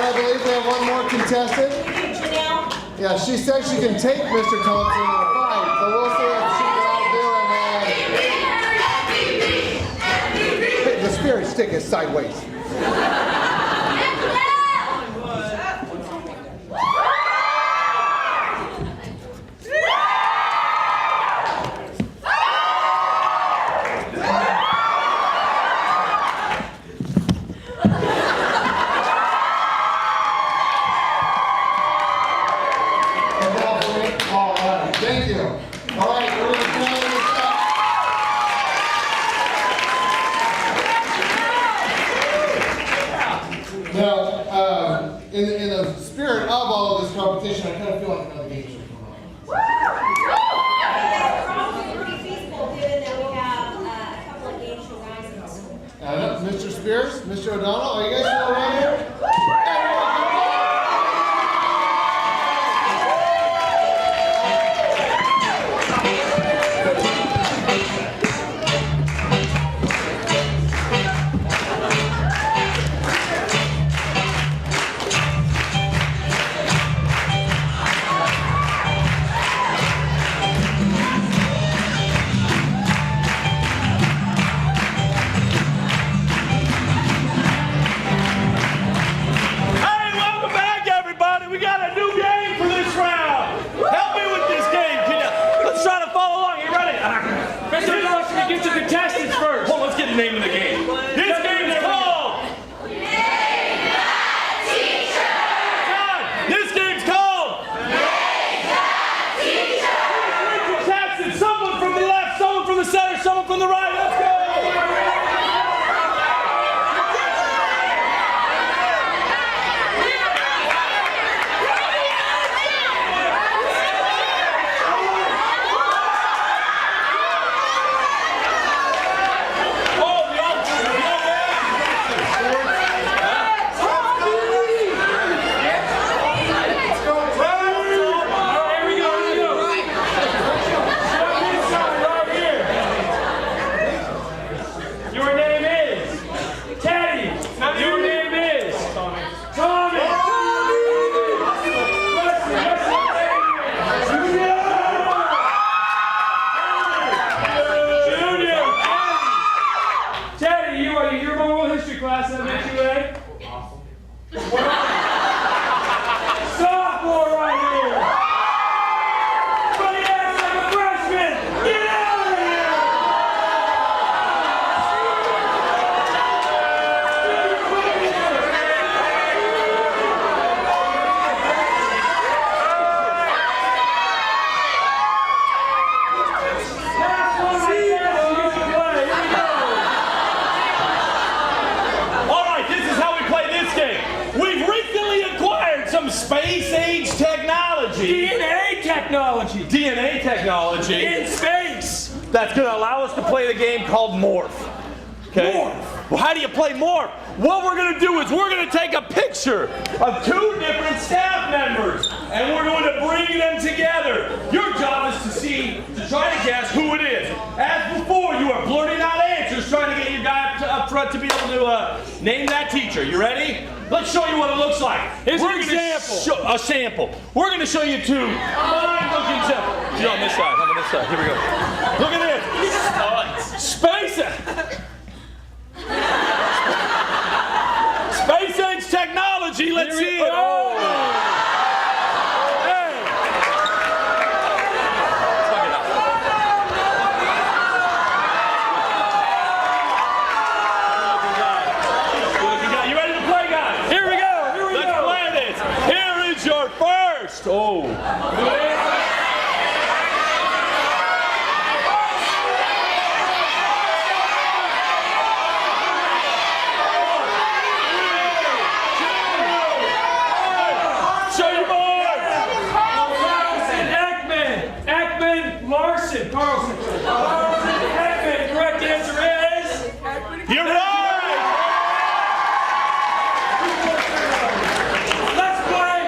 I believe we have one more contestant. Yeah, she said she can take Mr. Thompson in a fight, but we'll see if she can outdo him. The spirit stick is sideways. Thank you. All right, we're going to play this up. Now, in the spirit of all of this competition, I kind of feel like another game show going on. Probably pretty feasible given that we have a couple of game show guys in the school. Mr. Spears, Mr. O'Donnell, are you guys still around here? Get the contestants first. Well, let's get the name of the game. This game is called Name That Teacher. God, this game's called Name That Teacher. Three contestants, someone from the left, someone from the center, someone from the right. Let's go. Space-age technology. DNA technology. DNA technology. In space. That's going to allow us to play the game called Morph. Okay? Morph. Well, how do you play Morph? What we're going to do is we're going to take a picture of two different staff members, and we're going to bring them together. Your job is to try to guess who it is. As before, you are blurting out answers, trying to get your guy up front to be able to name that teacher. You ready? Let's show you what it looks like. Here's an example. A sample. We're going to show you two fine-looking samples. You're on this side. I'm on this side. Here we go. Look at this. Space-age technology. Let's see it. Oh. Hey. You ready to play, guys? Here we go. Let's play this. Here is your first. Oh. Carlson. Heckman. Correct answer is. You're right. Let's play.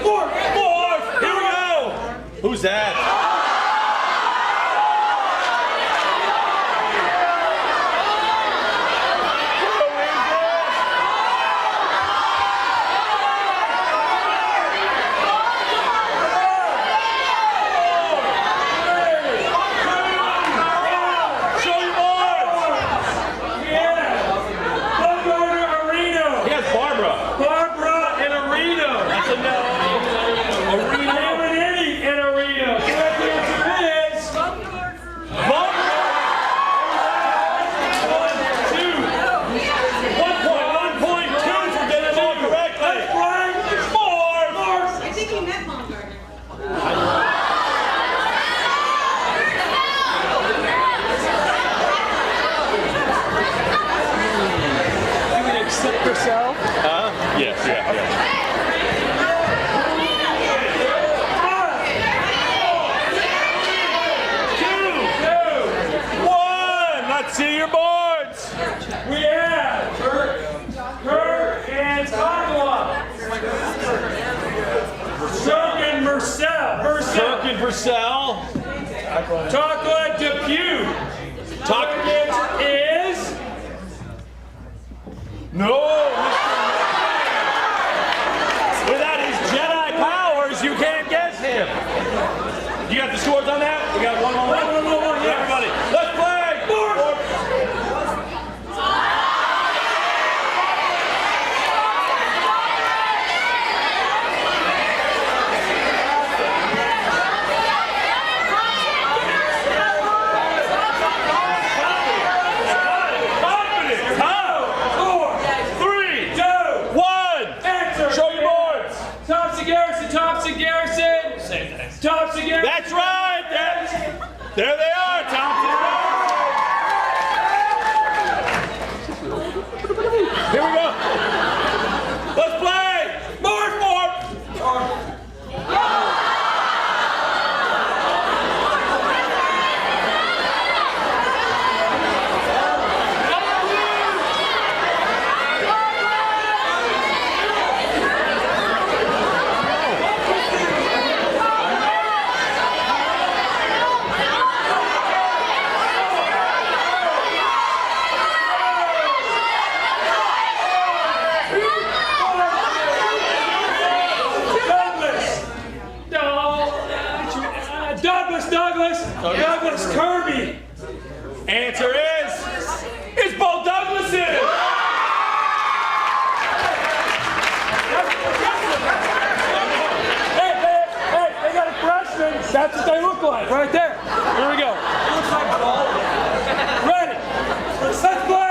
Morph. Here we go. Who's that? Kirk and Purcell. Chocolate Depew. Target is... No. Without his Jedi powers, you can't guess him. You got the scores on that? We got 1-1. Yeah. Everybody, let's play. Thompson Garrison. That's right. There they are, Thompson. Here we go. Let's play. Morph. Douglas Kirby. Answer is, it's both Douglases. Hey, they got a freshman. That's what they look like, right there. Here we go. It looks like ball. Ready. Let's play.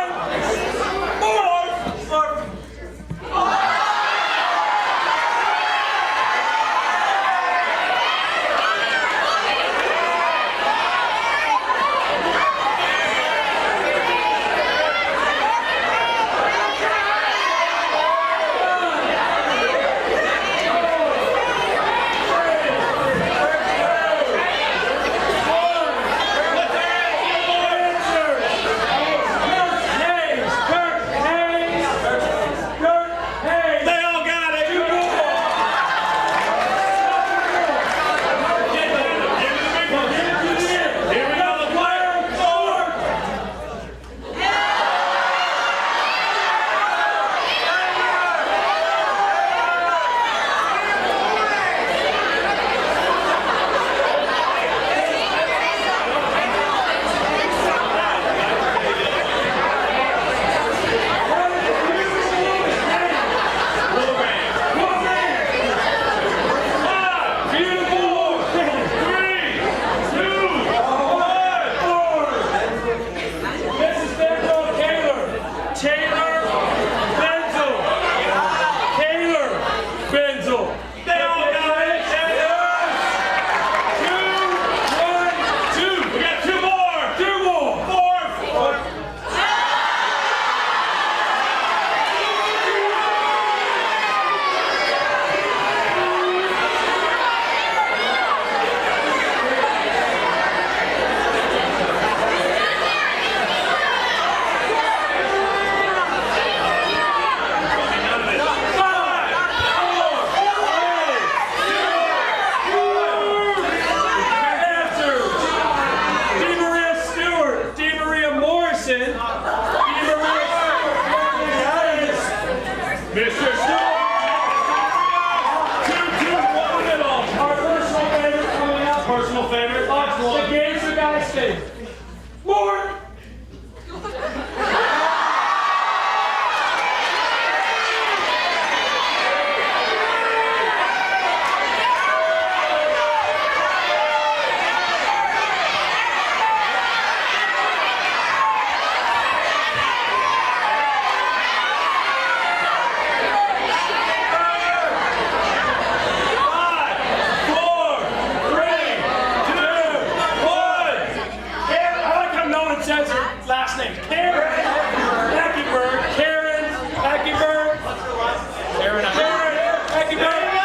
Personal favorite. The game's the guy's favorite. More. Last name Karen Eckenberg. Karen Eckenberg. Karen Eckenberg.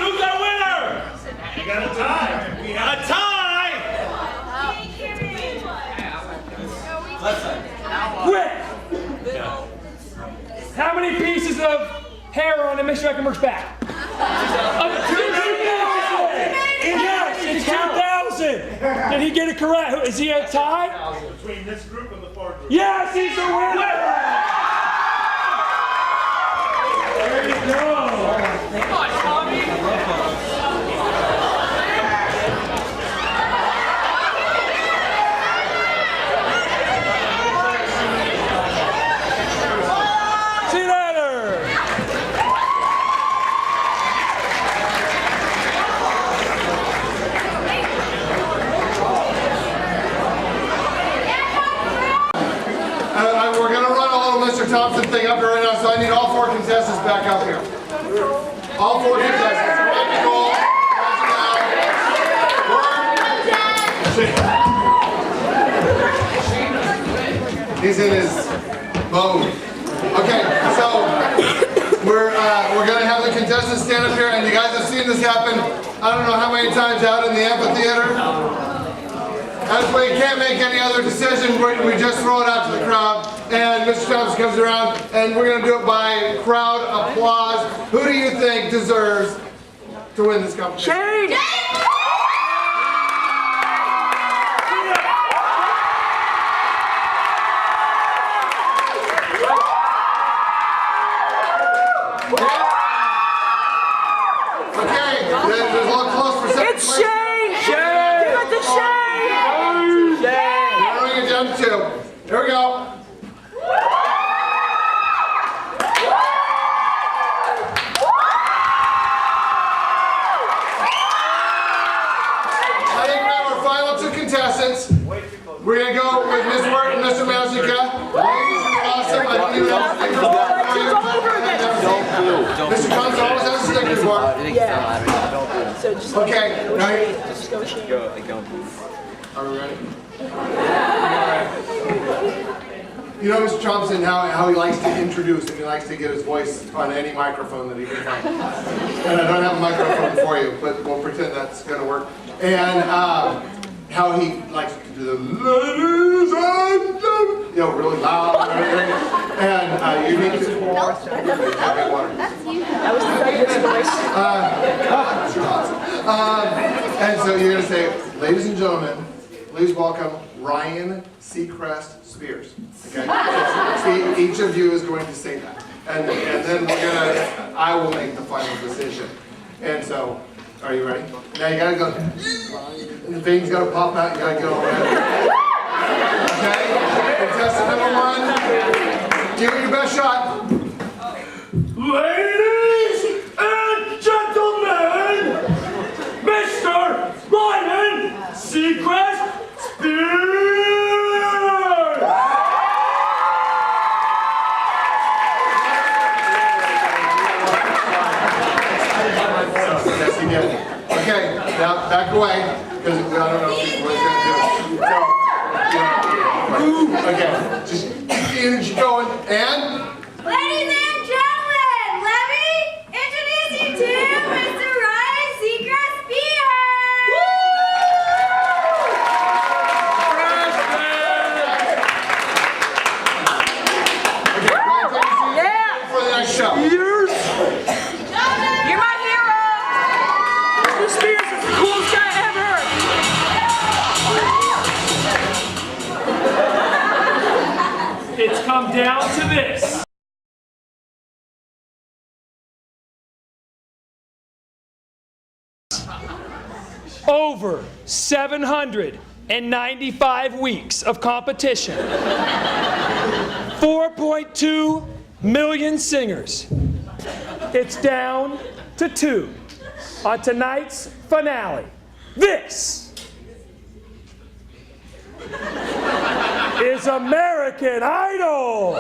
Who's our winner? You got a tie. A tie. Quick. How many pieces of hair on and make sure I can merch back. Yes, it's 2,000. Did he get it correct? Is he a tie? Between this group and the far group. Yes, he's the winner. There you go. Come on, Tommy. See you later. We're going to run a little Mr. Thompson thing up here right now, so I need all 4 contestants back up here. All 4 contestants. Rock and roll. He's in his mode. Okay, so we're going to have the contestants stand up here, and you guys have seen this happen, I don't know how many times out in the amphitheater. That's why you can't make any other decision. We just throw it out to the crowd, and Mr. Thompson comes around, and we're going to do it by crowd applause. Who do you think deserves to win this competition? Shane! Okay, there's a little close for second. It's Shane! Shane! Give it to Shane! Narrowing it down to 2. Here we go. I think we have our final 2 contestants. We're going to go with Ms. Wirt and Mr. Masica. Ladies, you're awesome. I think you have stickers for you. Mr. Thompson always has stickers for you. Yeah. So just Okay, right. Just go Shane. Are we ready? You know Mr. Thompson, how he likes to introduce and he likes to get his voice on any microphone that he can find. And I don't have a microphone for you, but we'll pretend that's going to work. And how he likes to do the ladies and gentlemen, you know, really loud and everything. And you need to... That's you. That was and so you're going to say, ladies and gentlemen, please welcome Ryan Seacrest Spears. Okay? So each of you is going to say that. And then I will make the final decision. And so, are you ready? Now you gotta go, the thing's gotta pop out, you gotta go around. Okay? Contestant number 1, give it your best shot. Ladies and gentlemen, Mr. Ryan Seacrest Spears! Yes, he did. Okay, now back away, because I don't know what he's going to do. So, okay, just keep the energy going, and... Ladies and gentlemen, let me introduce you to Mr. Ryan Seacrest Spears! Okay, Ryan, take a seat for the next show. You're my hero! Mr. Spears is the coolest guy ever! It's come down to this. Over 795 weeks of competition. 4.2 million singers. It's down to 2 on tonight's finale. This is American Idol.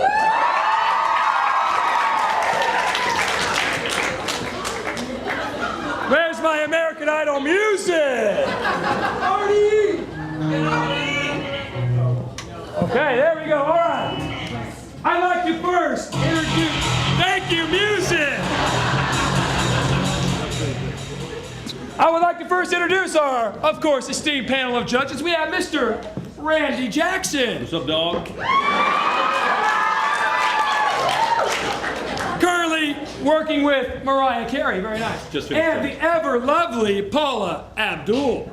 Where's my American Idol music? Okay, there we go. All right. I'd like to first introduce. Thank you, music. I would like to first introduce our, of course, esteemed panel of judges. We have Mr. Randy Jackson. What's up, dog? Currently working with Mariah Carey, very nice. Just and the ever lovely Paula Abdul.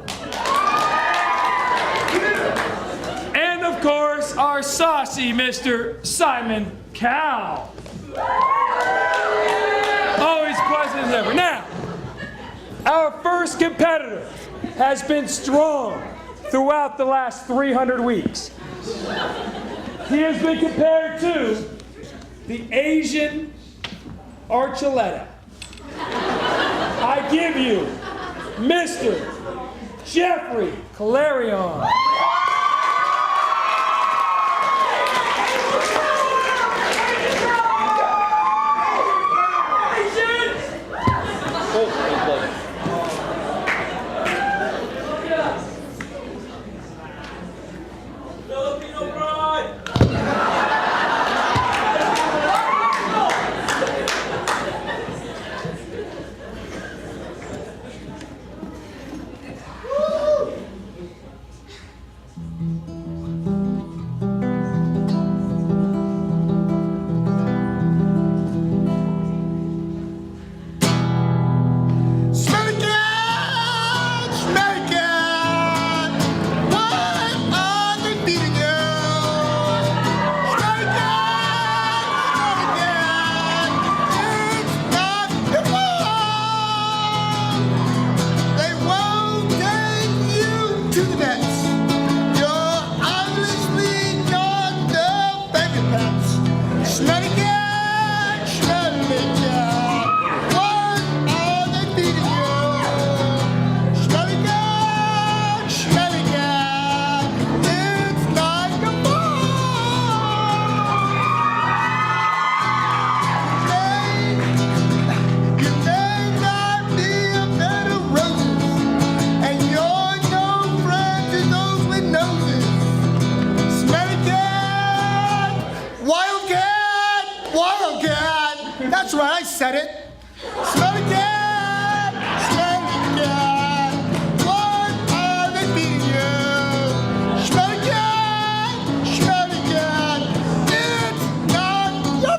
And of course, our saucy Mr. Simon Cowell. Always pleasant as ever. Now, our first competitor has been strong throughout the last 300 weeks. He has been compared to the Asian Archuleta. I give you Mr. Jeffrey Calarion. That's right, I said it. Smelly cat, what are they feeding you? Smelly cat, it's not your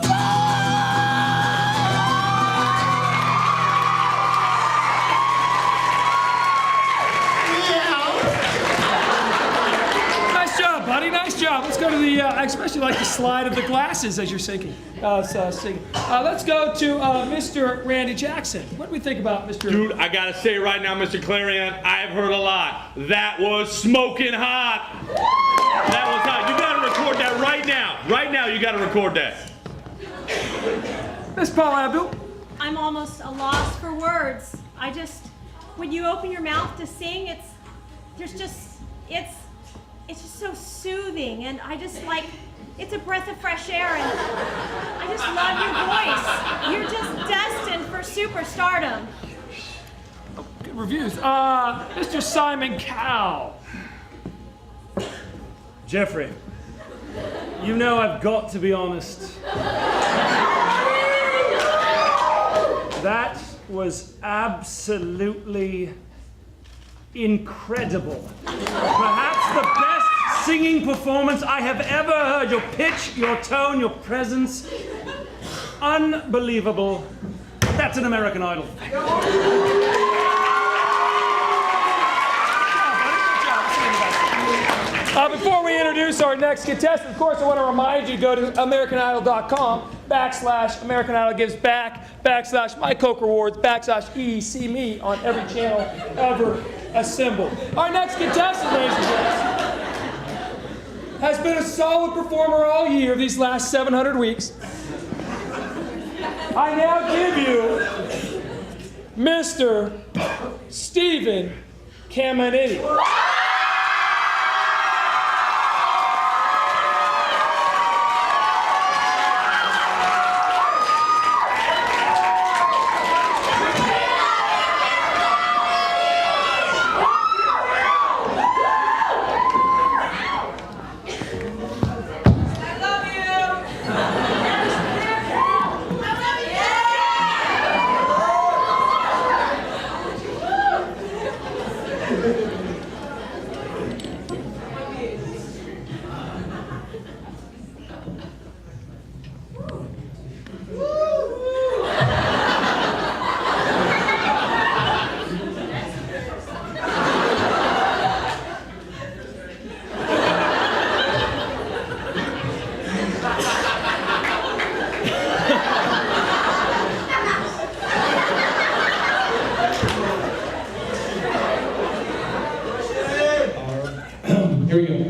Nice job, buddy. Nice job. Let's go to the. I especially like the slide of the glasses as you're singing. Let's go to Mr. Randy Jackson. What do we think about Mr. Dude, I gotta say right now, Mr. Clarion, I've heard a lot. That was smoking hot. That was hot. You gotta record that right now. Right now, you gotta record that. Miss Paula Abdul. I'm almost a loss for words. When you open your mouth to sing, it's just so soothing, and it's a breath of fresh air, and I just love your voice. You're just destined for superstardom. Good reviews. Mr. Simon Cowell. Jeffrey, you know I've got to be honest. That was absolutely incredible. Perhaps the best singing performance I have ever heard. Your pitch, your tone, your presence. Unbelievable. That's an American Idol. Before we introduce our next contestant, of course, I want to remind you to go to AmericanIdol.com/American Idol Gives Back, /My Coke Rewards, /EC Me on every channel ever assembled. Our next contestant, ladies and gentlemen, has been a solid performer all year, these last 700 weeks. I now give you Mr. Stephen Caminiti. you.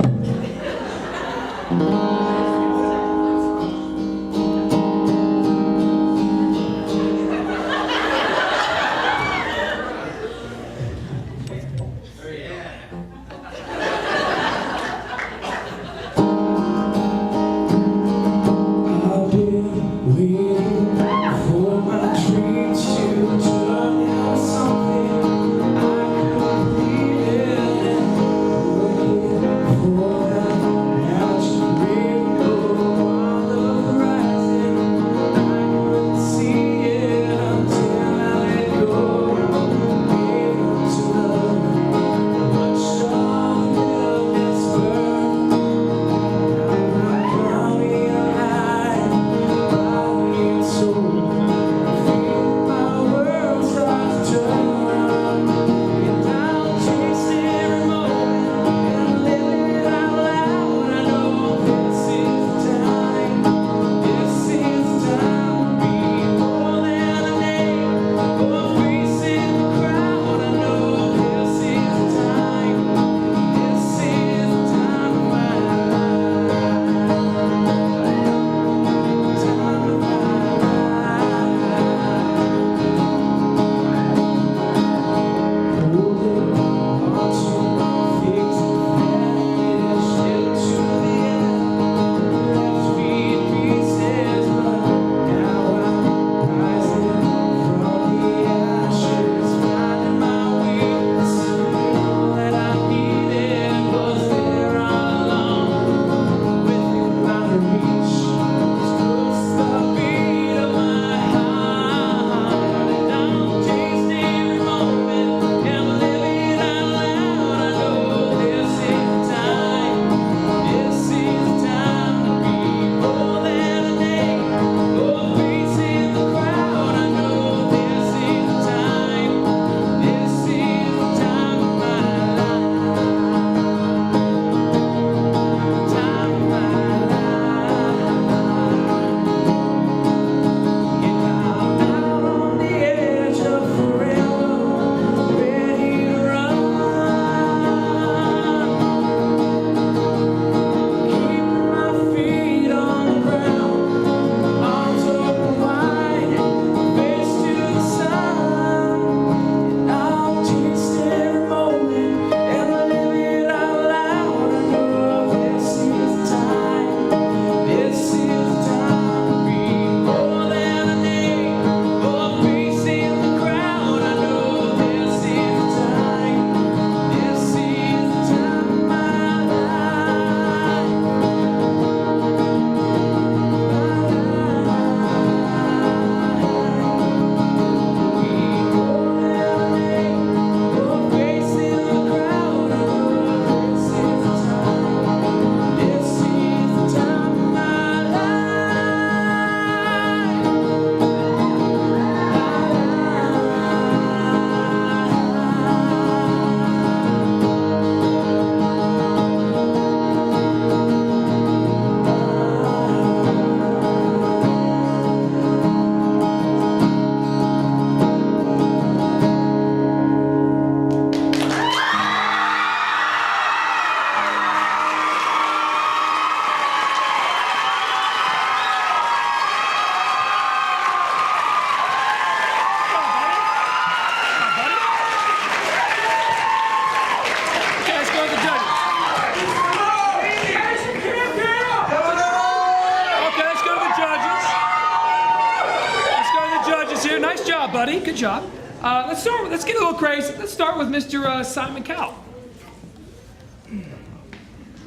Buddy, good job. Let's get a little crazy. Let's start with Mr. Simon Cowell.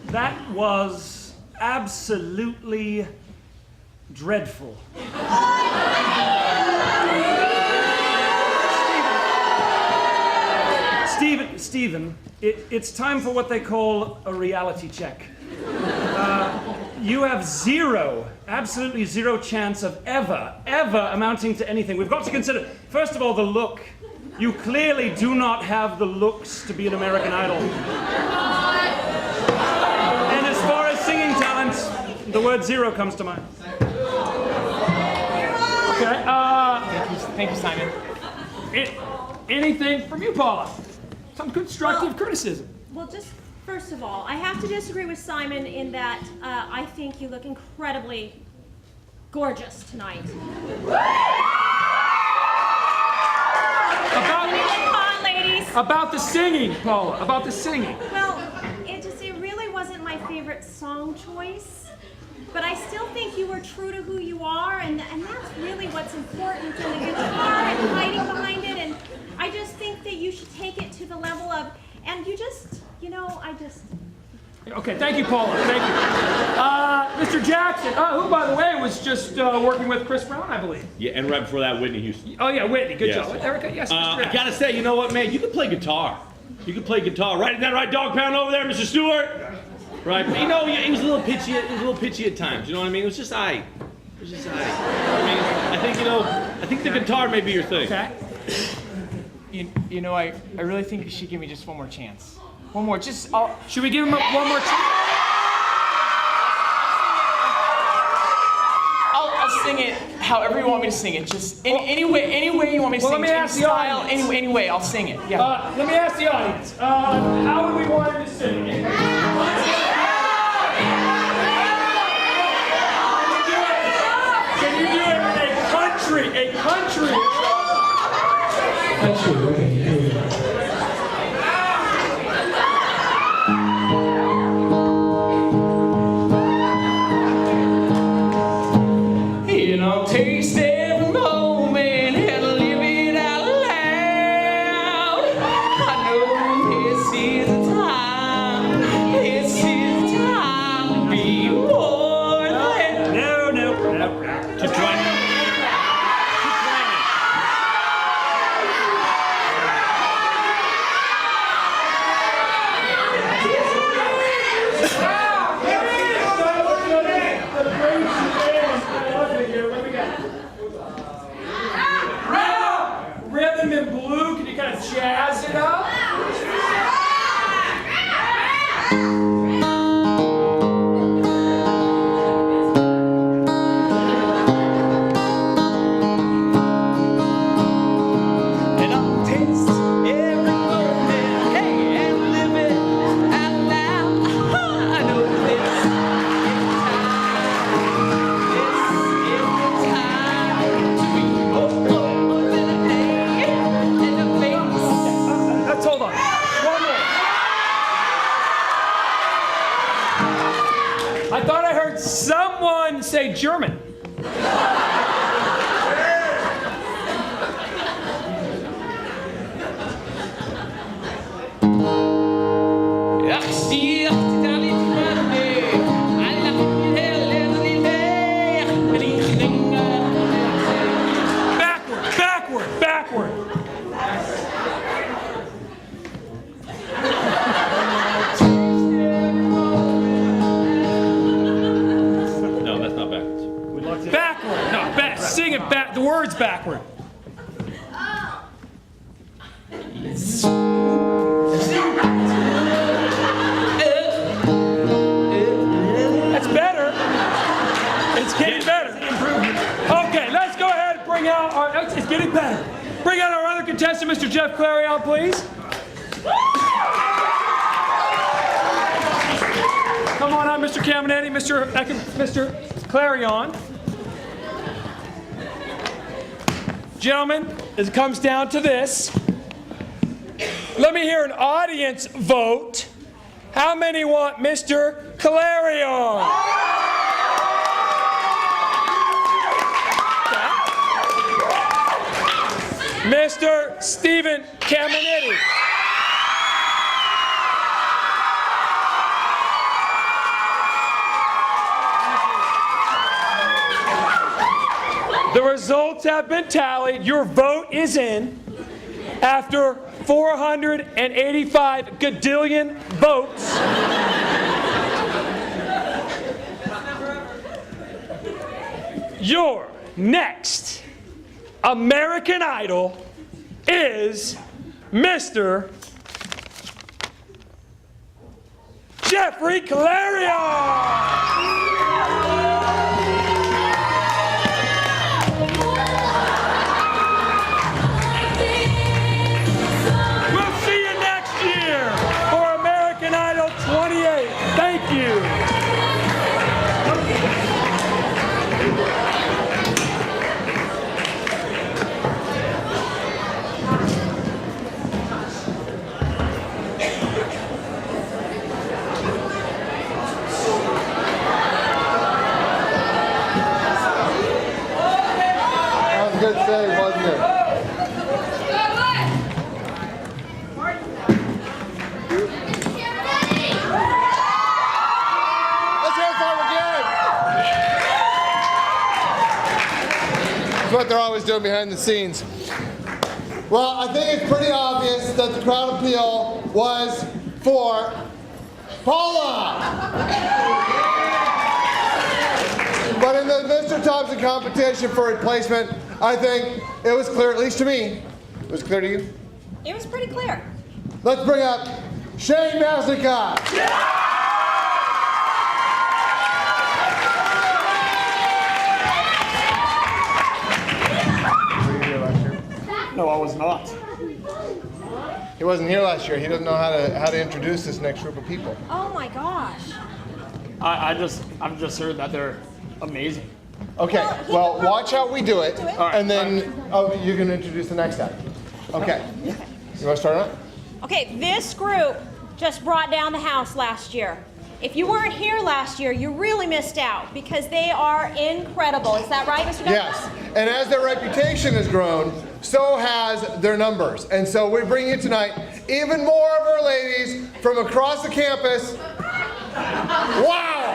That was absolutely dreadful. Stephen, it's time for what they call a reality check. You have absolutely zero chance of ever amounting to anything. We've got to consider, first of all, the look. You clearly do not have the looks to be an American Idol. And as far as singing talent, the word zero comes to mind. Okay, thank you, Simon. Anything from you, Paula? Some constructive criticism. Well, just First of all, I have to disagree with Simon in that I think you look incredibly gorgeous tonight. About the singing, Paula. About the singing. Well, it really wasn't my favorite song choice, but I still think you were true to who you are, and that's really what's important in the guitar and hiding behind it. And I just think that you should take it to the level of, and you just, Okay, thank you, Paula. Thank you. Mr. Jackson, who, by the way, was just working with Chris Brown, I believe. Yeah, and right before that, Whitney Houston. Oh, yeah, Whitney. Good Yes. job. Erica, yes, Mr. I gotta say, you know what, man? You can play guitar. You can play guitar. Right? Isn't that right, Dog Pound over there, Mr. Stewart? Right? But, he was a little pitchy. It was a little pitchy at times. You know what I mean? It was just aight. It was just aight. I think the guitar may be your thing. Okay. I really think you should give me just one more chance. One more, Should we give him one more chance? I'll sing it however you want me to sing it. Just any way you want me to sing it. Let me ask the audience. Any way, I'll sing it. Yeah. Let me ask the audience. How do we want him to sing it? Can you do it in a country? Okay, here we go. Taste every moment and live it out loud. I know this is the time to be more than. No. Keep trying. Rhythm and blue, can you kind of jazz it up? And I'll taste every moment, hey, and live it out loud. I know this is the time to be more than a day and a face. Let's hold on. One more. I thought I heard someone say German. Backward. No, that's not backwards. Backward. No, sing it back. The words backward. That's better. It's getting better. Okay, let's go ahead and bring out our. It's getting better. Bring out our other contestant, Mr. Jeff Clarion, please. Come on up, Mr. Caminetti, Mr. Clarion. Gentlemen, it comes down to this. Let me hear an audience vote. How many want Mr. Clarion? Mr. Stephen Caminetti. The results have been tallied. Your vote is in. After 485 gadillion votes, your next American Idol is Mr. Jeffrey Clarion. We'll see you next year for American Idol you. That was a good save, wasn't it? Let's hear it for him again. That's what they're always doing behind the scenes. Well, I think it's pretty obvious that the crowd appeal was for Paula. But in the Mr. Thompson competition for replacement, I think it was clear, at least to me. It was clear to you? It was pretty clear. Let's bring up Shane Masnica. No, I was not. He wasn't here last year. He doesn't know how to introduce this next group of people. Oh my gosh. I've just heard that they're amazing. Okay, well, watch how we do it, and then you can introduce the next guy. Okay. You want to start on? Okay, this group just brought down the house last year. If you weren't here last year, you really missed out because they are incredible. Is that right, Mr. Douglas? Yes, and as their reputation has grown, so has their numbers. And so we bring you tonight even more of our ladies from across the campus. Wow!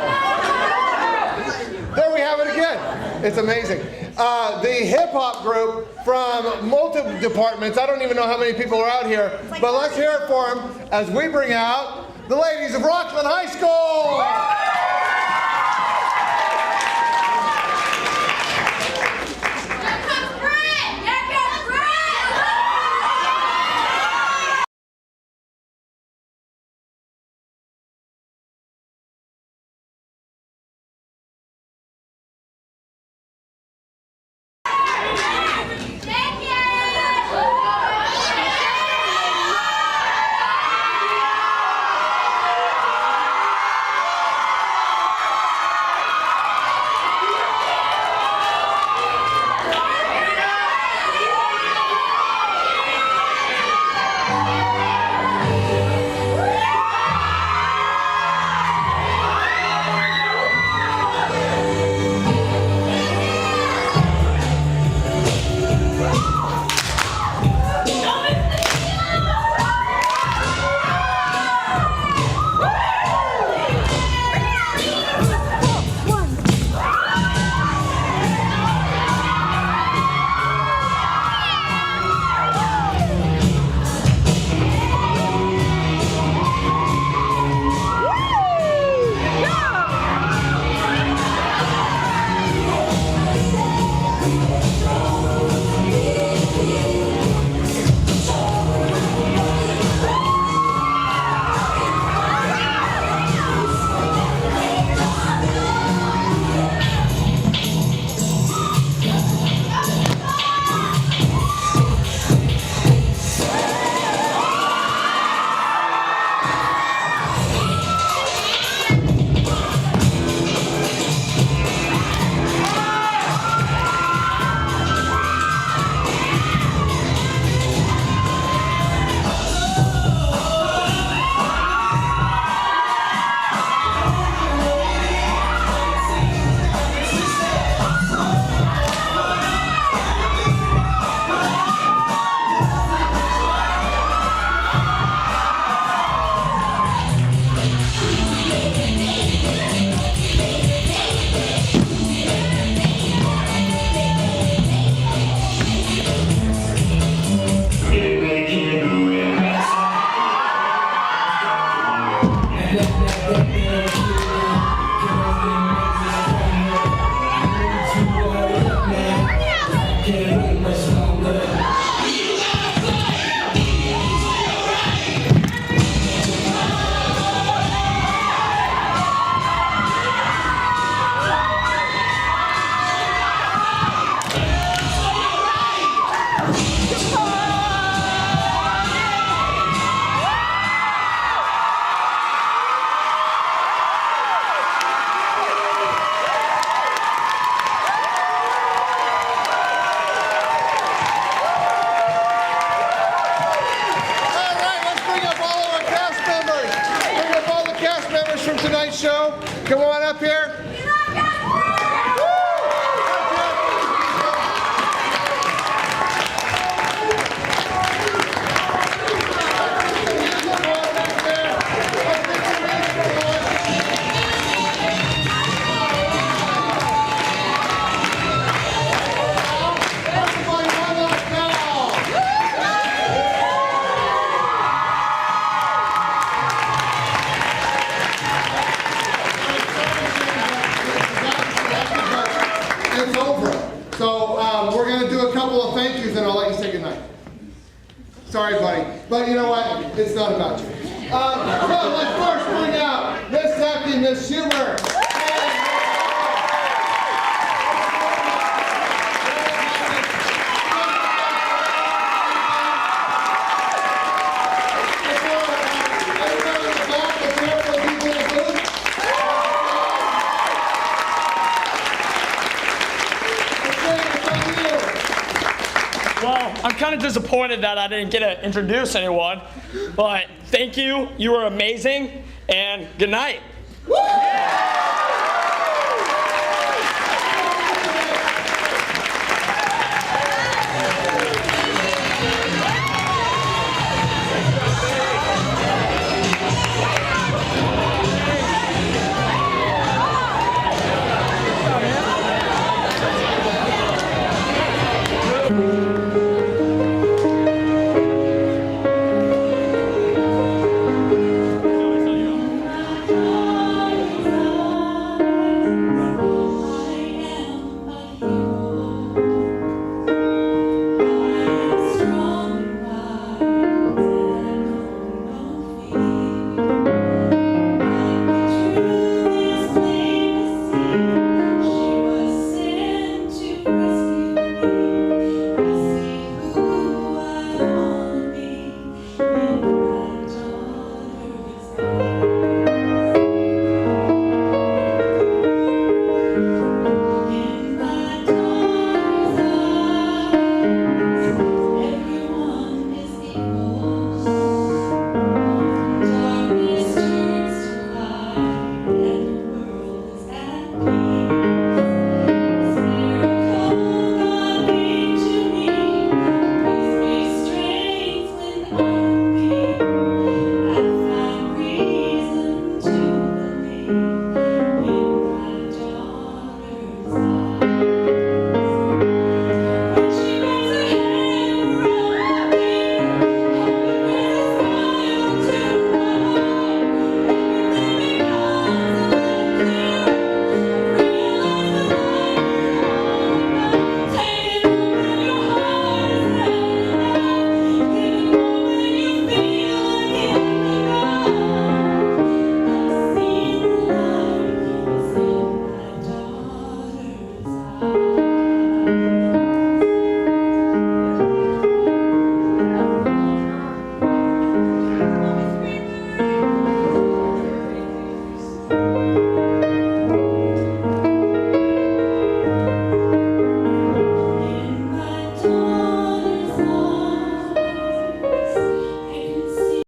There we have it again. It's amazing. The hip-hop group from multiple departments. I don't even know how many people are out here, but let's hear it for them as we bring out the ladies of Rockland High School. stars from tonight's show, come on up here. It's over. So we're going to do a couple of thank yous and I'll let you say goodnight. Sorry, buddy. But you know what? It's not about you. So let's first bring out Miss Happy, Miss Humor. Well, I'm kind of disappointed that I didn't get to introduce anyone, but thank you. You were amazing, and good night.